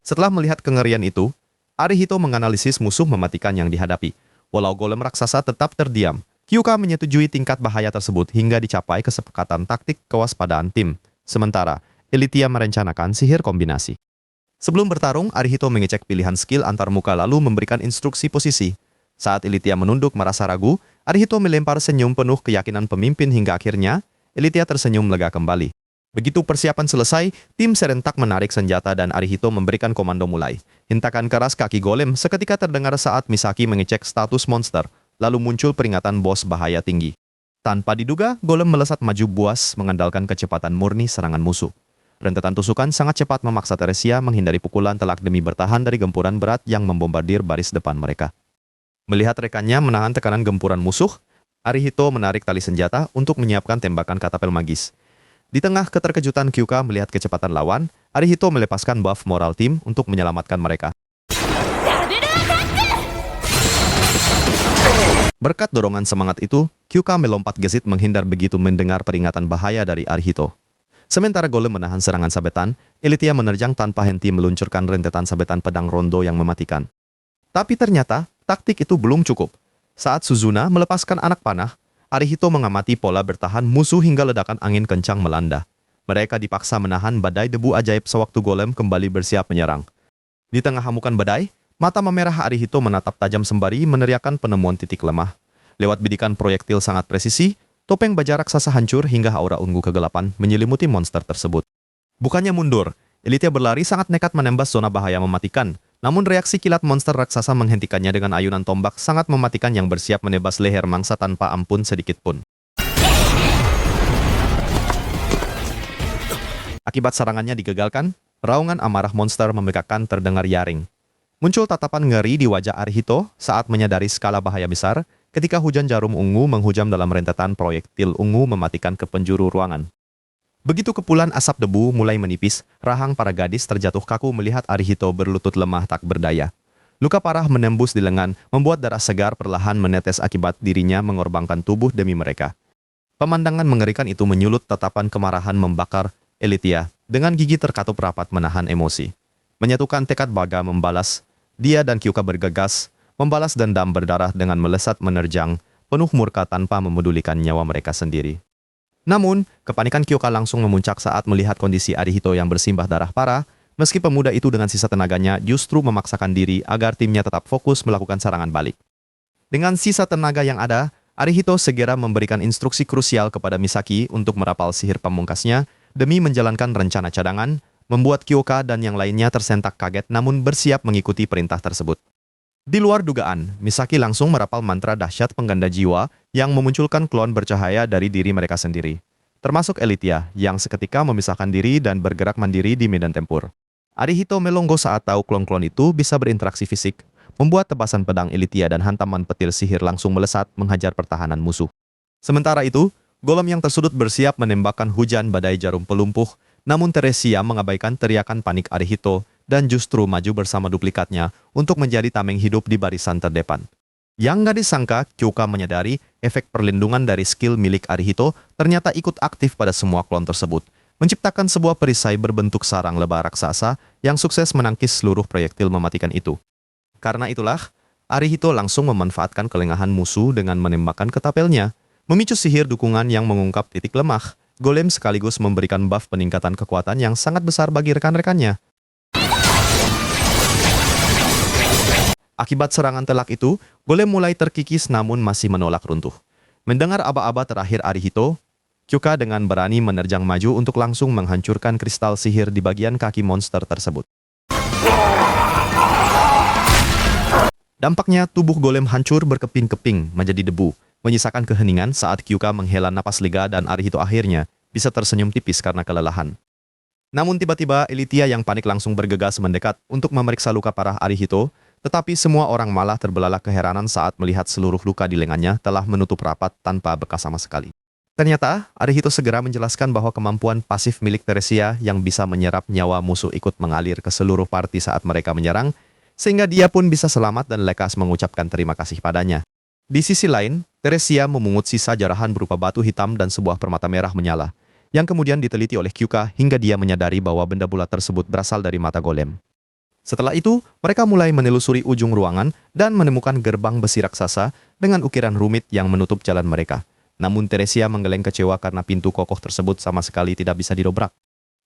Setelah melihat kengerian itu, Arihito menganalisis musuh mematikan yang dihadapi. Walau golem raksasa tetap terdiam, Kyuka menyetujui tingkat bahaya tersebut hingga dicapai kesepakatan taktik kewaspadaan tim. Sementara, Elitia merencanakan sihir kombinasi. Sebelum bertarung, Arihito mengecek pilihan skill antar muka lalu memberikan instruksi posisi. Saat Elitia menunduk merasa ragu, Arihito melempar senyum penuh keyakinan pemimpin hingga akhirnya, Elitia tersenyum lega kembali. Begitu persiapan selesai, tim serentak menarik senjata dan Arihito memberikan komando mulai. Hentakan keras kaki golem seketika terdengar saat Misaki mengecek status monster. Lalu muncul peringatan bos bahaya tinggi. Tanpa diduga, golem melesat maju buas mengandalkan kecepatan murni serangan musuh. Rentetan tusukan sangat cepat memaksa Teresia menghindari pukulan telak demi bertahan dari gempuran berat yang membombardir baris depan mereka. Melihat rekannya menahan tekanan gempuran musuh, Arihito menarik tali senjata untuk menyiapkan tembakan katapel magis. Di tengah keterkejutan Kyuka melihat kecepatan lawan, Arihito melepaskan buff moral tim untuk menyelamatkan mereka. Berkat dorongan semangat itu, Kyuka melompat gesit menghindar begitu mendengar peringatan bahaya dari Arihito. Sementara golem menahan serangan sabetan, Elitia menerjang tanpa henti meluncurkan rentetan sabetan pedang rondo yang mematikan. Tapi ternyata, taktik itu belum cukup. Saat Suzuna melepaskan anak panah, Arihito mengamati pola bertahan musuh hingga ledakan angin kencang melanda. Mereka dipaksa menahan badai debu ajaib sewaktu golem kembali bersiap menyerang. Di tengah hamukan badai, Mata memerah Arihito menatap tajam sembari meneriakkan penemuan titik lemah. Lewat bidikan proyektil sangat presisi, topeng baja raksasa hancur hingga aura ungu kegelapan menyelimuti monster tersebut. Bukannya mundur, Elitia berlari sangat nekat menembus zona bahaya mematikan. Namun reaksi kilat monster raksasa menghentikannya dengan ayunan tombak sangat mematikan yang bersiap menebas leher mangsa tanpa ampun sedikit pun. Akibat serangannya digagalkan, raungan amarah monster membekakkan terdengar nyaring. Muncul tatapan ngeri di wajah Arihito saat menyadari skala bahaya besar ketika hujan jarum ungu menghujam dalam rentetan proyektil ungu mematikan ke penjuru ruangan. Begitu kepulan asap debu mulai menipis, rahang para gadis terjatuh kaku melihat Arihito berlutut lemah tak berdaya. Luka parah menembus di lengan, membuat darah segar perlahan menetes akibat dirinya mengorbankan tubuh demi mereka. Pemandangan mengerikan itu menyulut tatapan kemarahan membakar Elitia, dengan gigi terkatup rapat menahan emosi. Menyatukan tekad Baga membalas, dia dan Kyuka bergegas, membalas dendam berdarah dengan melesat menerjang, penuh murka tanpa memedulikan nyawa mereka sendiri. Namun, kepanikan Kyuka langsung memuncak saat melihat kondisi Arihito yang bersimbah darah parah, meski pemuda itu dengan sisa tenaganya justru memaksakan diri agar timnya tetap fokus melakukan serangan balik. Dengan sisa tenaga yang ada, Arihito segera memberikan instruksi krusial kepada Misaki untuk merapal sihir pamungkasnya demi menjalankan rencana cadangan, membuat Kyoka dan yang lainnya tersentak kaget namun bersiap mengikuti perintah tersebut. Di luar dugaan, Misaki langsung merapal mantra dahsyat pengganda jiwa yang memunculkan klon bercahaya dari diri mereka sendiri, termasuk Elitia yang seketika memisahkan diri dan bergerak mandiri di medan tempur. Arihito melongo saat tahu klon-klon itu bisa berinteraksi fisik, membuat tebasan pedang Elitia dan hantaman petir sihir langsung melesat menghajar pertahanan musuh. Sementara itu, golem yang tersudut bersiap menembakkan hujan badai jarum pelumpuh, namun Teresia mengabaikan teriakan panik Arihito dan justru maju bersama duplikatnya untuk menjadi tameng hidup di barisan terdepan. Yang nggak disangka, Kyuka menyadari efek perlindungan dari skill milik Arihito ternyata ikut aktif pada semua klon tersebut, menciptakan sebuah perisai berbentuk sarang lebah raksasa yang sukses menangkis seluruh proyektil mematikan itu. Karena itulah, Arihito langsung memanfaatkan kelengahan musuh dengan menembakkan ketapelnya, memicu sihir dukungan yang mengungkap titik lemah. Golem sekaligus memberikan buff peningkatan kekuatan yang sangat besar bagi rekan-rekannya. Akibat serangan telak itu, Golem mulai terkikis namun masih menolak runtuh. Mendengar aba-aba terakhir Arihito, Kyuka dengan berani menerjang maju untuk langsung menghancurkan kristal sihir di bagian kaki monster tersebut. Dampaknya tubuh Golem hancur berkeping-keping menjadi debu, menyisakan keheningan saat Kyuka menghela napas lega dan Arihito akhirnya bisa tersenyum tipis karena kelelahan. Namun tiba-tiba Elitia yang panik langsung bergegas mendekat untuk memeriksa luka parah Arihito, tetapi semua orang malah terbelalak keheranan saat melihat seluruh luka di lengannya telah menutup rapat tanpa bekas sama sekali. Ternyata, Arihito segera menjelaskan bahwa kemampuan pasif milik Teresia yang bisa menyerap nyawa musuh ikut mengalir ke seluruh parti saat mereka menyerang, sehingga dia pun bisa selamat dan lekas mengucapkan terima kasih padanya. Di sisi lain, Teresia memungut sisa jarahan berupa batu hitam dan sebuah permata merah menyala, yang kemudian diteliti oleh Kyuka hingga dia menyadari bahwa benda bulat tersebut berasal dari mata golem. Setelah itu, mereka mulai menelusuri ujung ruangan dan menemukan gerbang besi raksasa dengan ukiran rumit yang menutup jalan mereka. Namun Teresia menggeleng kecewa karena pintu kokoh tersebut sama sekali tidak bisa didobrak.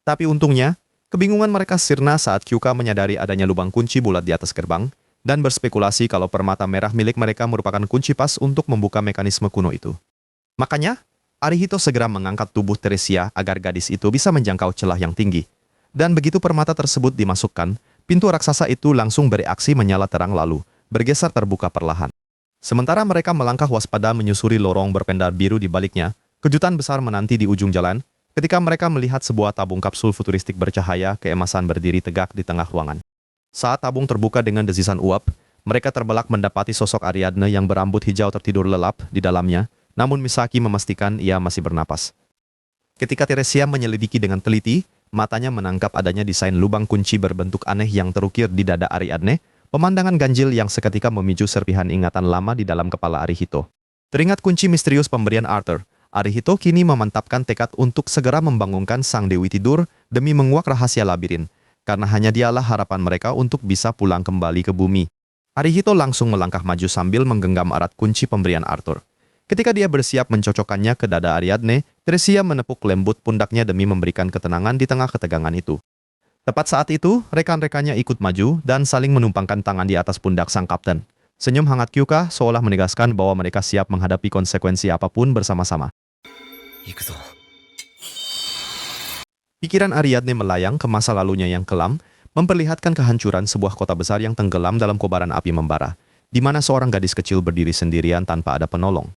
Tapi untungnya, kebingungan mereka sirna saat Kyuka menyadari adanya lubang kunci bulat di atas gerbang, dan berspekulasi kalau permata merah milik mereka merupakan kunci pas untuk membuka mekanisme kuno itu. Makanya, Arihito segera mengangkat tubuh Teresia agar gadis itu bisa menjangkau celah yang tinggi. Dan begitu permata tersebut dimasukkan, pintu raksasa itu langsung bereaksi menyala terang lalu, bergeser terbuka perlahan. Sementara mereka melangkah waspada menyusuri lorong berpendar biru di baliknya, kejutan besar menanti di ujung jalan, ketika mereka melihat sebuah tabung kapsul futuristik bercahaya keemasan berdiri tegak di tengah ruangan. Saat tabung terbuka dengan desisan uap, mereka terbelak mendapati sosok Ariadne yang berambut hijau tertidur lelap di dalamnya, namun Misaki memastikan ia masih bernapas. Ketika Teresia menyelidiki dengan teliti, matanya menangkap adanya desain lubang kunci berbentuk aneh yang terukir di dada Ariadne, pemandangan ganjil yang seketika memicu serpihan ingatan lama di dalam kepala Arihito. Teringat kunci misterius pemberian Arthur, Arihito kini memantapkan tekad untuk segera membangunkan sang dewi tidur demi menguak rahasia labirin, karena hanya dialah harapan mereka untuk bisa pulang kembali ke bumi. Arihito langsung melangkah maju sambil menggenggam erat kunci pemberian Arthur. Ketika dia bersiap mencocokkannya ke dada Ariadne, Teresia menepuk lembut pundaknya demi memberikan ketenangan di tengah ketegangan itu. Tepat saat itu, rekan-rekannya ikut maju dan saling menumpangkan tangan di atas pundak sang kapten. Senyum hangat Kyuka seolah menegaskan bahwa mereka siap menghadapi konsekuensi apapun bersama-sama. 行くぞ。 Pikiran Ariadne melayang ke masa lalunya yang kelam, memperlihatkan kehancuran sebuah kota besar yang tenggelam dalam kobaran api membara, di mana seorang gadis kecil berdiri sendirian tanpa ada penolong.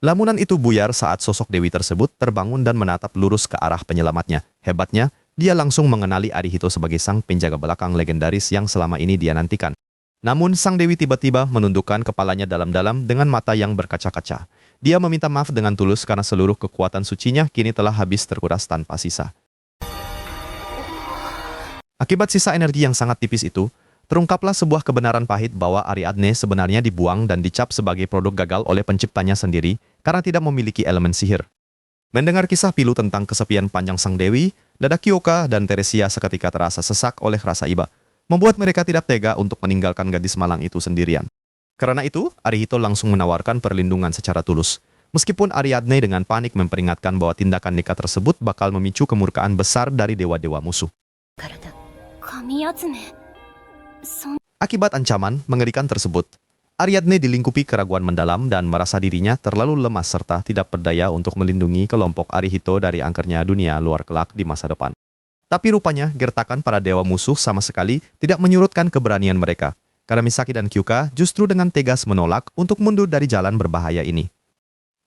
Lamunan itu buyar saat sosok Dewi tersebut terbangun dan menatap lurus ke arah penyelamatnya. Hebatnya, dia langsung mengenali Arihito sebagai sang penjaga belakang legendaris yang selama ini dia nantikan. Namun, sang Dewi tiba-tiba menundukkan kepalanya dalam-dalam dengan mata yang berkaca-kaca. Dia meminta maaf dengan tulus karena seluruh kekuatan sucinya kini telah habis terkuras tanpa sisa. Akibat sisa energi yang sangat tipis itu, terungkaplah sebuah kebenaran pahit bahwa Ariadne sebenarnya dibuang dan dicap sebagai produk gagal oleh penciptanya sendiri karena tidak memiliki elemen sihir. Mendengar kisah pilu tentang kesepian panjang sang Dewi, dada Kyoka dan Teresia seketika terasa sesak oleh rasa iba, membuat mereka tidak tega untuk meninggalkan gadis malang itu sendirian. Karena itu, Arihito langsung menawarkan perlindungan secara tulus. Meskipun Ariadne dengan panik memperingatkan bahwa tindakan nekat tersebut bakal memicu kemurkaan besar dari dewa-dewa musuh. 神集め。Akibat ancaman mengerikan tersebut, Ariadne dilingkupi keraguan mendalam dan merasa dirinya terlalu lemah serta tidak berdaya untuk melindungi kelompok Arihito dari angkernya dunia luar kelak di masa depan. Tapi rupanya gertakan para dewa musuh sama sekali tidak menyurutkan keberanian mereka, karena Misaki dan Kyuka justru dengan tegas menolak untuk mundur dari jalan berbahaya ini.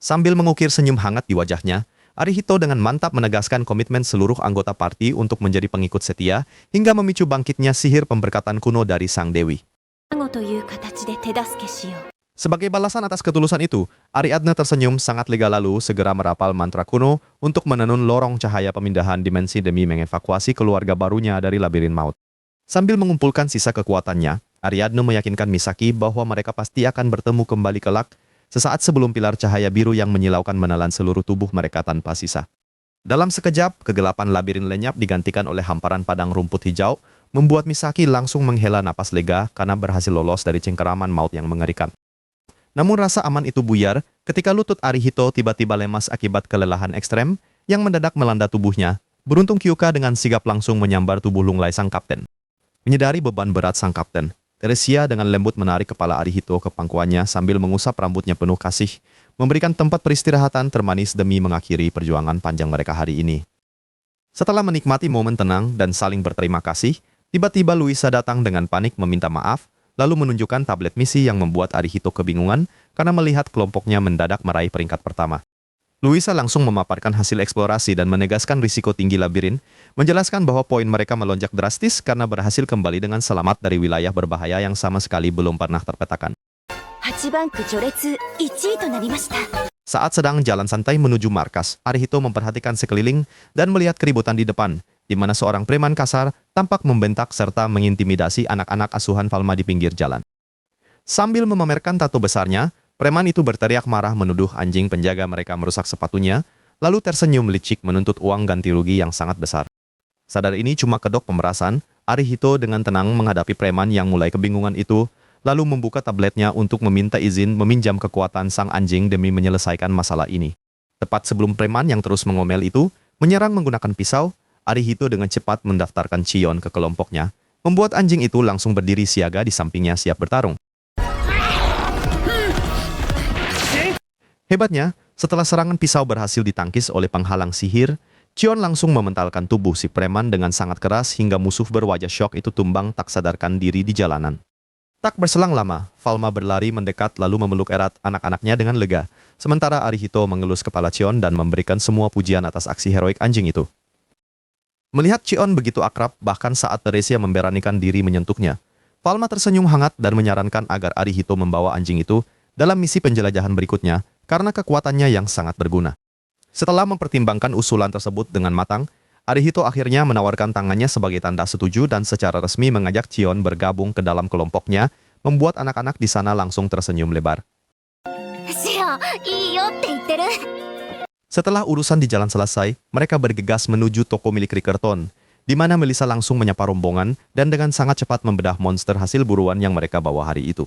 Sambil mengukir senyum hangat di wajahnya, Arihito dengan mantap menegaskan komitmen seluruh anggota parti untuk menjadi pengikut setia hingga memicu bangkitnya sihir pemberkatan kuno dari sang dewi. 孫という形で手助けしよう。 Sebagai balasan atas ketulusan itu, Ariadne tersenyum sangat lega lalu segera merapal mantra kuno untuk menenun lorong cahaya pemindahan dimensi demi mengevakuasi keluarga barunya dari labirin maut. Sambil mengumpulkan sisa kekuatannya, Ariadne meyakinkan Misaki bahwa mereka pasti akan bertemu kembali kelak sesaat sebelum pilar cahaya biru yang menyilaukan menelan seluruh tubuh mereka tanpa sisa. Dalam sekejap, kegelapan labirin lenyap digantikan oleh hamparan padang rumput hijau, membuat Misaki langsung menghela napas lega karena berhasil lolos dari cengkeraman maut yang mengerikan. Namun rasa aman itu buyar ketika lutut Arihito tiba-tiba lemas akibat kelelahan ekstrem yang mendadak melanda tubuhnya. Beruntung Kyuka dengan sigap langsung menyambar tubuh lunglai sang kapten. Menyadari beban berat sang kapten, Teresia dengan lembut menarik kepala Arihito ke pangkuannya sambil mengusap rambutnya penuh kasih, memberikan tempat peristirahatan termanis demi mengakhiri perjuangan panjang mereka hari ini. Setelah menikmati momen tenang dan saling berterima kasih, tiba-tiba Luisa datang dengan panik meminta maaf, lalu menunjukkan tablet misi yang membuat Arihito kebingungan karena melihat kelompoknya mendadak meraih peringkat pertama. Luisa langsung memaparkan hasil eksplorasi dan menegaskan risiko tinggi labirin, menjelaskan bahwa poin mereka melonjak drastis karena berhasil kembali dengan selamat dari wilayah berbahaya yang sama sekali belum pernah terpetakan. 8番区序列1位となりました。 Saat sedang jalan santai menuju markas, Arihito memperhatikan sekeliling dan melihat keributan di depan, di mana seorang preman kasar tampak membentak serta mengintimidasi anak-anak asuhan Falma di pinggir jalan. Sambil memamerkan tato besarnya, preman itu berteriak marah menuduh anjing penjaga mereka merusak sepatunya, lalu tersenyum licik menuntut uang ganti rugi yang sangat besar. Sadar ini cuma kedok pemerasan, Arihito dengan tenang menghadapi preman yang mulai kebingungan itu, lalu membuka tabletnya untuk meminta izin meminjam kekuatan sang anjing demi menyelesaikan masalah ini. Tepat sebelum preman yang terus mengomel itu menyerang menggunakan pisau, Arihito dengan cepat mendaftarkan Chion ke kelompoknya, membuat anjing itu langsung berdiri siaga di sampingnya siap bertarung. Hebatnya, setelah serangan pisau berhasil ditangkis oleh penghalang sihir, Chion langsung mementalkan tubuh si preman dengan sangat keras hingga musuh berwajah syok itu tumbang tak sadarkan diri di jalanan. Tak berselang lama, Falma berlari mendekat lalu memeluk erat anak-anaknya dengan lega, sementara Arihito mengelus kepala Chion dan memberikan semua pujian atas aksi heroik anjing itu. Melihat Chion begitu akrab, bahkan saat Teresia memberanikan diri menyentuhnya, Falma tersenyum hangat dan menyarankan agar Arihito membawa anjing itu dalam misi penjelajahan berikutnya karena kekuatannya yang sangat berguna. Setelah mempertimbangkan usulan tersebut dengan matang, Arihito akhirnya menawarkan tangannya sebagai tanda setuju dan secara resmi mengajak Chion bergabung ke dalam kelompoknya, membuat anak-anak di sana langsung tersenyum lebar. シオン、いいよって言ってる。 Setelah urusan di jalan selesai, mereka bergegas menuju toko milik Rickerton, di mana Melissa langsung menyapa rombongan dan dengan sangat cepat membedah monster hasil buruan yang mereka bawa hari itu.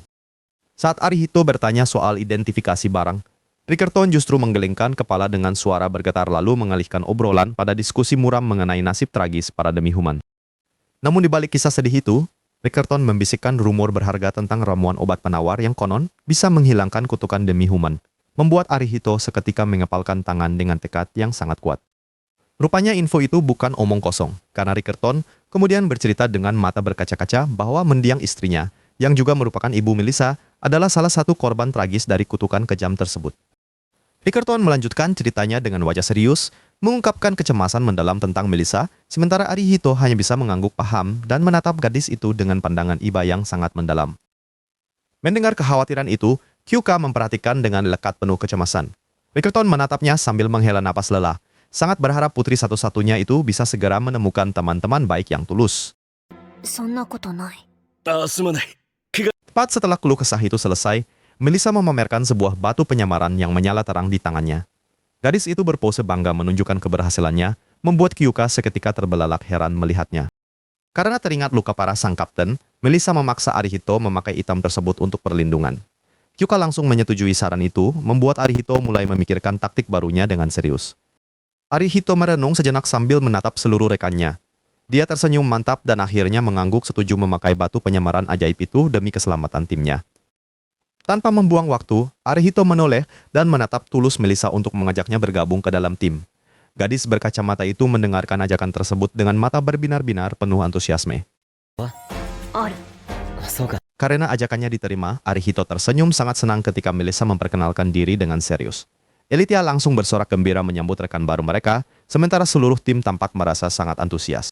Saat Arihito bertanya soal identifikasi barang, Rickerton justru menggelengkan kepala dengan suara bergetar lalu mengalihkan obrolan pada diskusi muram mengenai nasib tragis para demi-human. Namun di balik kisah sedih itu, Rickerton membisikkan rumor berharga tentang ramuan obat penawar yang konon bisa menghilangkan kutukan demi human, membuat Arihito seketika mengepalkan tangan dengan tekad yang sangat kuat. Rupanya info itu bukan omong kosong, karena Rickerton kemudian bercerita dengan mata berkaca-kaca bahwa mendiang istrinya, yang juga merupakan ibu Melissa, adalah salah satu korban tragis dari kutukan kejam tersebut. Rickerton melanjutkan ceritanya dengan wajah serius, mengungkapkan kecemasan mendalam tentang Melissa, sementara Arihito hanya bisa mengangguk paham dan menatap gadis itu dengan pandangan iba yang sangat mendalam. Mendengar kekhawatiran itu, Kyuka memperhatikan dengan lekat penuh kecemasan. Rickerton menatapnya sambil menghela napas lelah, sangat berharap putri satu-satunya itu bisa segera menemukan teman-teman baik yang tulus. そんなことない。すまない。 Tepat setelah keluh kesah itu selesai, Melissa memamerkan sebuah batu penyamaran yang menyala terang di tangannya. Gadis itu berpose bangga menunjukkan keberhasilannya, membuat Kyuka seketika terbelalak heran melihatnya. Karena teringat luka parah sang kapten, Melissa memaksa Arihito memakai item tersebut untuk perlindungan. Kyuka langsung menyetujui saran itu, membuat Arihito mulai memikirkan taktik barunya dengan serius. Arihito merenung sejenak sambil menatap seluruh rekannya. Dia tersenyum mantap dan akhirnya mengangguk setuju memakai batu penyamaran ajaib itu demi keselamatan timnya. Tanpa membuang waktu, Arihito menoleh dan menatap tulus Melissa untuk mengajaknya bergabung ke dalam tim. Gadis berkacamata itu mendengarkan ajakan tersebut dengan mata berbinar-binar penuh antusiasme. ある。そうか。 Karena ajakannya diterima, Arihito tersenyum sangat senang ketika Melissa memperkenalkan diri dengan serius. Elitia langsung bersorak gembira menyambut rekan baru mereka, sementara seluruh tim tampak merasa sangat antusias.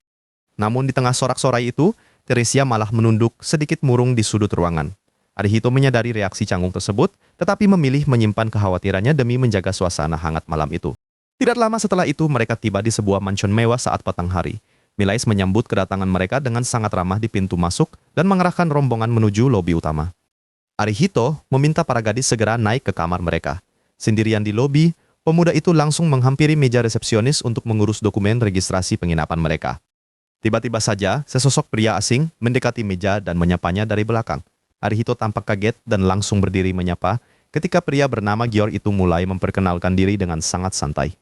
Namun di tengah sorak-sorai itu, Teresia malah menunduk sedikit murung di sudut ruangan. Arihito menyadari reaksi canggung tersebut, tetapi memilih menyimpan kekhawatirannya demi menjaga suasana hangat malam itu. Tidak lama setelah itu, mereka tiba di sebuah mansion mewah saat petang hari. Milais menyambut kedatangan mereka dengan sangat ramah di pintu masuk dan mengerahkan rombongan menuju lobi utama. Arihito meminta para gadis segera naik ke kamar mereka. Sendirian di lobi, pemuda itu langsung menghampiri meja resepsionis untuk mengurus dokumen registrasi penginapan mereka. Tiba-tiba saja, sesosok pria asing mendekati meja dan menyapanya dari belakang. Arihito tampak kaget dan langsung berdiri menyapa ketika pria bernama Gior itu mulai memperkenalkan diri dengan sangat santai.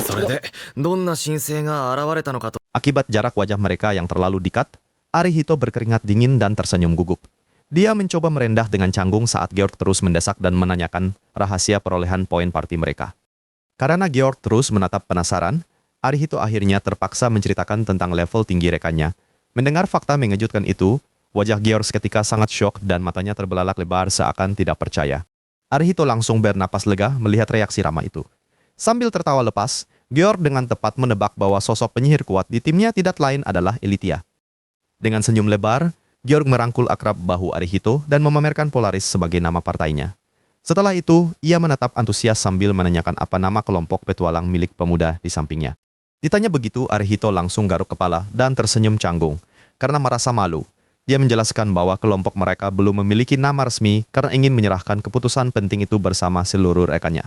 それでどんな新星が現れたのかと。 Akibat jarak wajah mereka yang terlalu dekat, Arihito berkeringat dingin dan tersenyum gugup. Dia mencoba merendah dengan canggung saat Georg terus mendesak dan menanyakan rahasia perolehan poin party mereka. Karena Georg terus menatap penasaran, Arihito akhirnya terpaksa menceritakan tentang level tinggi rekannya. Mendengar fakta mengejutkan itu, wajah Georg seketika sangat syok dan matanya terbelalak lebar seakan tidak percaya. Arihito langsung bernapas lega melihat reaksi ramah itu. Sambil tertawa lepas, Georg dengan tepat menebak bahwa sosok penyihir kuat di timnya tidak lain adalah Elitia. Dengan senyum lebar, Georg merangkul akrab bahu Arihito dan memamerkan Polaris sebagai nama partainya. Setelah itu, ia menatap antusias sambil menanyakan apa nama kelompok petualang milik pemuda di sampingnya. Ditanya begitu, Arihito langsung garuk kepala dan tersenyum canggung. Karena merasa malu, dia menjelaskan bahwa kelompok mereka belum memiliki nama resmi karena ingin menyerahkan keputusan penting itu bersama seluruh rekannya.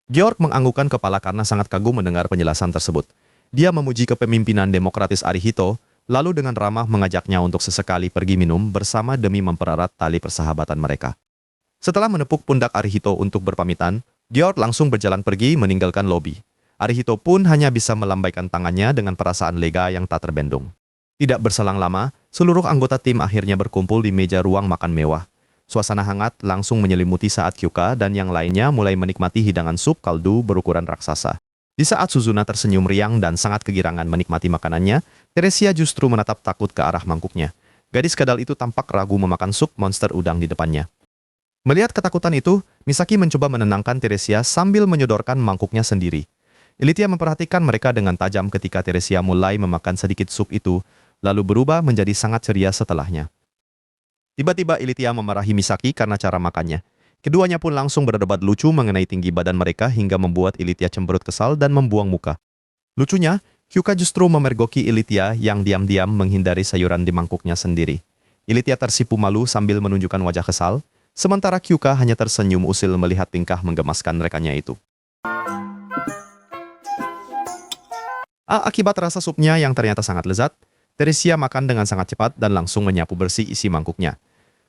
Georg menganggukkan kepala karena sangat kagum mendengar penjelasan tersebut. Dia memuji kepemimpinan demokratis Arihito, lalu dengan ramah mengajaknya untuk sesekali pergi minum bersama demi mempererat tali persahabatan mereka. Setelah menepuk pundak Arihito untuk berpamitan, Georg langsung berjalan pergi meninggalkan lobi. Arihito pun hanya bisa melambaikan tangannya dengan perasaan lega yang tak terbendung. Tidak berselang lama, seluruh anggota tim akhirnya berkumpul di meja ruang makan mewah. Suasana hangat langsung menyelimuti saat Kyuka dan yang lainnya mulai menikmati hidangan sup kaldu berukuran raksasa. Di saat Suzuna tersenyum riang dan sangat kegirangan menikmati makanannya, Teresia justru menatap takut ke arah mangkuknya. Gadis kadal itu tampak ragu memakan sup monster udang di depannya. Melihat ketakutan itu, Misaki mencoba menenangkan Teresia sambil menyodorkan mangkuknya sendiri. Elitia memperhatikan mereka dengan tajam ketika Teresia mulai memakan sedikit sup itu, lalu berubah menjadi sangat ceria setelahnya. Tiba-tiba Elitia memarahi Misaki karena cara makannya. Keduanya pun langsung berdebat lucu mengenai tinggi badan mereka hingga membuat Elitia cemberut kesal dan membuang muka. Lucunya, Kyuka justru memergoki Elitia yang diam-diam menghindari sayuran di mangkuknya sendiri. Elitia tersipu malu sambil menunjukkan wajah kesal, sementara Kyuka hanya tersenyum usil melihat tingkah menggemaskan rekannya itu. Akibat rasa supnya yang ternyata sangat lezat, Teresia makan dengan sangat cepat dan langsung menyapu bersih isi mangkuknya.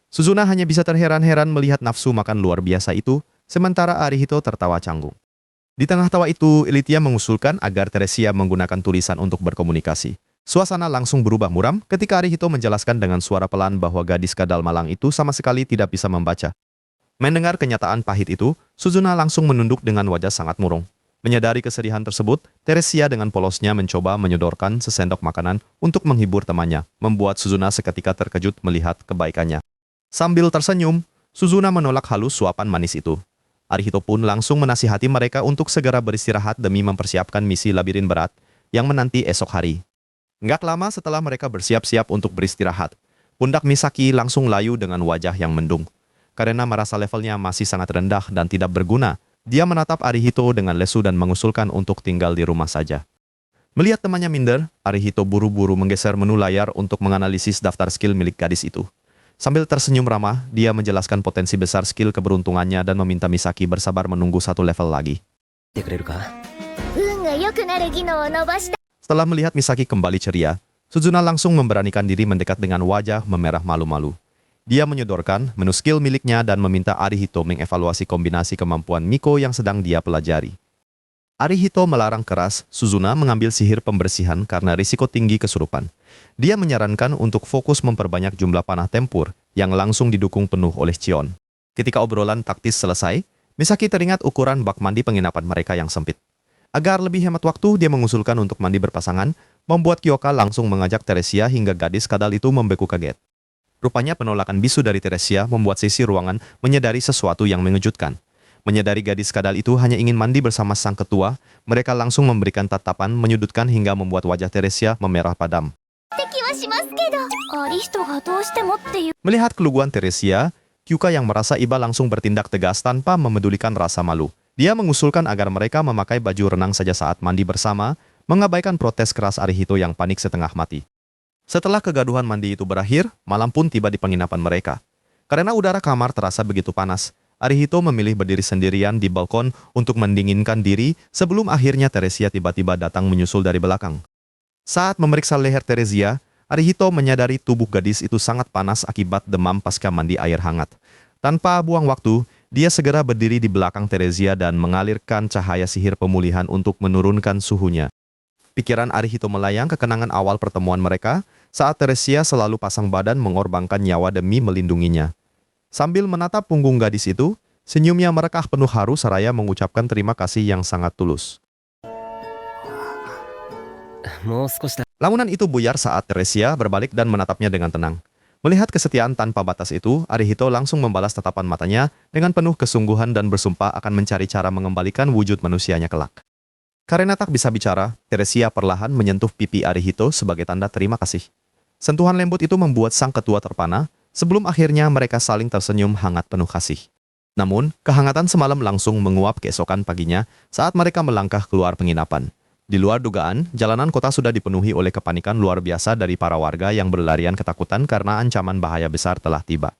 Suzuna hanya bisa terheran-heran melihat nafsu makan luar biasa itu, sementara Arihito tertawa canggung. Di tengah tawa itu, Elitia mengusulkan agar Teresia menggunakan tulisan untuk berkomunikasi. Suasana langsung berubah muram ketika Arihito menjelaskan dengan suara pelan bahwa gadis kadal malang itu sama sekali tidak bisa membaca. Mendengar kenyataan pahit itu, Suzuna langsung menunduk dengan wajah sangat murung. Menyadari kesedihan tersebut, Teresia dengan polosnya mencoba menyodorkan sesendok makanan untuk menghibur temannya, membuat Suzuna seketika terkejut melihat kebaikannya. Sambil tersenyum, Suzuna menolak halus suapan manis itu. Arihito pun langsung menasihati mereka untuk segera beristirahat demi mempersiapkan misi labirin berat yang menanti esok hari. Nggak lama setelah mereka bersiap-siap untuk beristirahat, pundak Misaki langsung layu dengan wajah yang mendung. Karena merasa levelnya masih sangat rendah dan tidak berguna, dia menatap Arihito dengan lesu dan mengusulkan untuk tinggal di rumah saja. Melihat temannya minder, Arihito buru-buru menggeser menu layar untuk menganalisis daftar skill milik gadis itu. Sambil tersenyum ramah, dia menjelaskan potensi besar skill keberuntungannya dan meminta Misaki bersabar menunggu satu level lagi. てくれるか？ 運が良くなる技能を伸ばした。 Setelah melihat Misaki kembali ceria, Suzuna langsung memberanikan diri mendekat dengan wajah memerah malu-malu. Dia menyodorkan menu skill miliknya dan meminta Arihito mengevaluasi kombinasi kemampuan Miko yang sedang dia pelajari. Arihito melarang keras Suzuna mengambil sihir pembersihan karena risiko tinggi kesurupan. Dia menyarankan untuk fokus memperbanyak jumlah panah tempur yang langsung didukung penuh oleh Chion. Ketika obrolan taktis selesai, Misaki teringat ukuran bak mandi penginapan mereka yang sempit. Agar lebih hemat waktu, dia mengusulkan untuk mandi berpasangan, membuat Kyoka langsung mengajak Teresia hingga gadis kadal itu membeku kaget. Rupanya penolakan bisu dari Teresia membuat sisi ruangan menyadari sesuatu yang mengejutkan. Menyadari gadis kadal itu hanya ingin mandi bersama sang ketua, mereka langsung memberikan tatapan menyudutkan hingga membuat wajah Teresia memerah padam. 敵はしますけど、アリストがどうしてもっていう。 Melihat keluguan Teresia, Kyuka yang merasa iba langsung bertindak tegas tanpa memedulikan rasa malu. Dia mengusulkan agar mereka memakai baju renang saja saat mandi bersama, mengabaikan protes keras Arihito yang panik setengah mati. Setelah kegaduhan mandi itu berakhir, malam pun tiba di penginapan mereka. Karena udara kamar terasa begitu panas, Arihito memilih berdiri sendirian di balkon untuk mendinginkan diri sebelum akhirnya Teresia tiba-tiba datang menyusul dari belakang. Saat memeriksa leher Teresia, Arihito menyadari tubuh gadis itu sangat panas akibat demam pasca mandi air hangat. Tanpa buang waktu, dia segera berdiri di belakang Teresia dan mengalirkan cahaya sihir pemulihan untuk menurunkan suhunya. Pikiran Arihito melayang ke kenangan awal pertemuan mereka saat Teresia selalu pasang badan mengorbankan nyawa demi melindunginya. Sambil menatap punggung gadis itu, senyumnya merekah penuh haru seraya mengucapkan terima kasih yang sangat tulus. もう少しだ。 Lamunan itu buyar saat Teresia berbalik dan menatapnya dengan tenang. Melihat kesetiaan tanpa batas itu, Arihito langsung membalas tatapan matanya dengan penuh kesungguhan dan bersumpah akan mencari cara mengembalikan wujud manusianya kelak. Karena tak bisa bicara, Teresia perlahan menyentuh pipi Arihito sebagai tanda terima kasih. Sentuhan lembut itu membuat sang ketua terpana, sebelum akhirnya mereka saling tersenyum hangat penuh kasih. Namun, kehangatan semalam langsung menguap keesokan paginya saat mereka melangkah keluar penginapan. Di luar dugaan, jalanan kota sudah dipenuhi oleh kepanikan luar biasa dari para warga yang berlarian ketakutan karena ancaman bahaya besar telah tiba.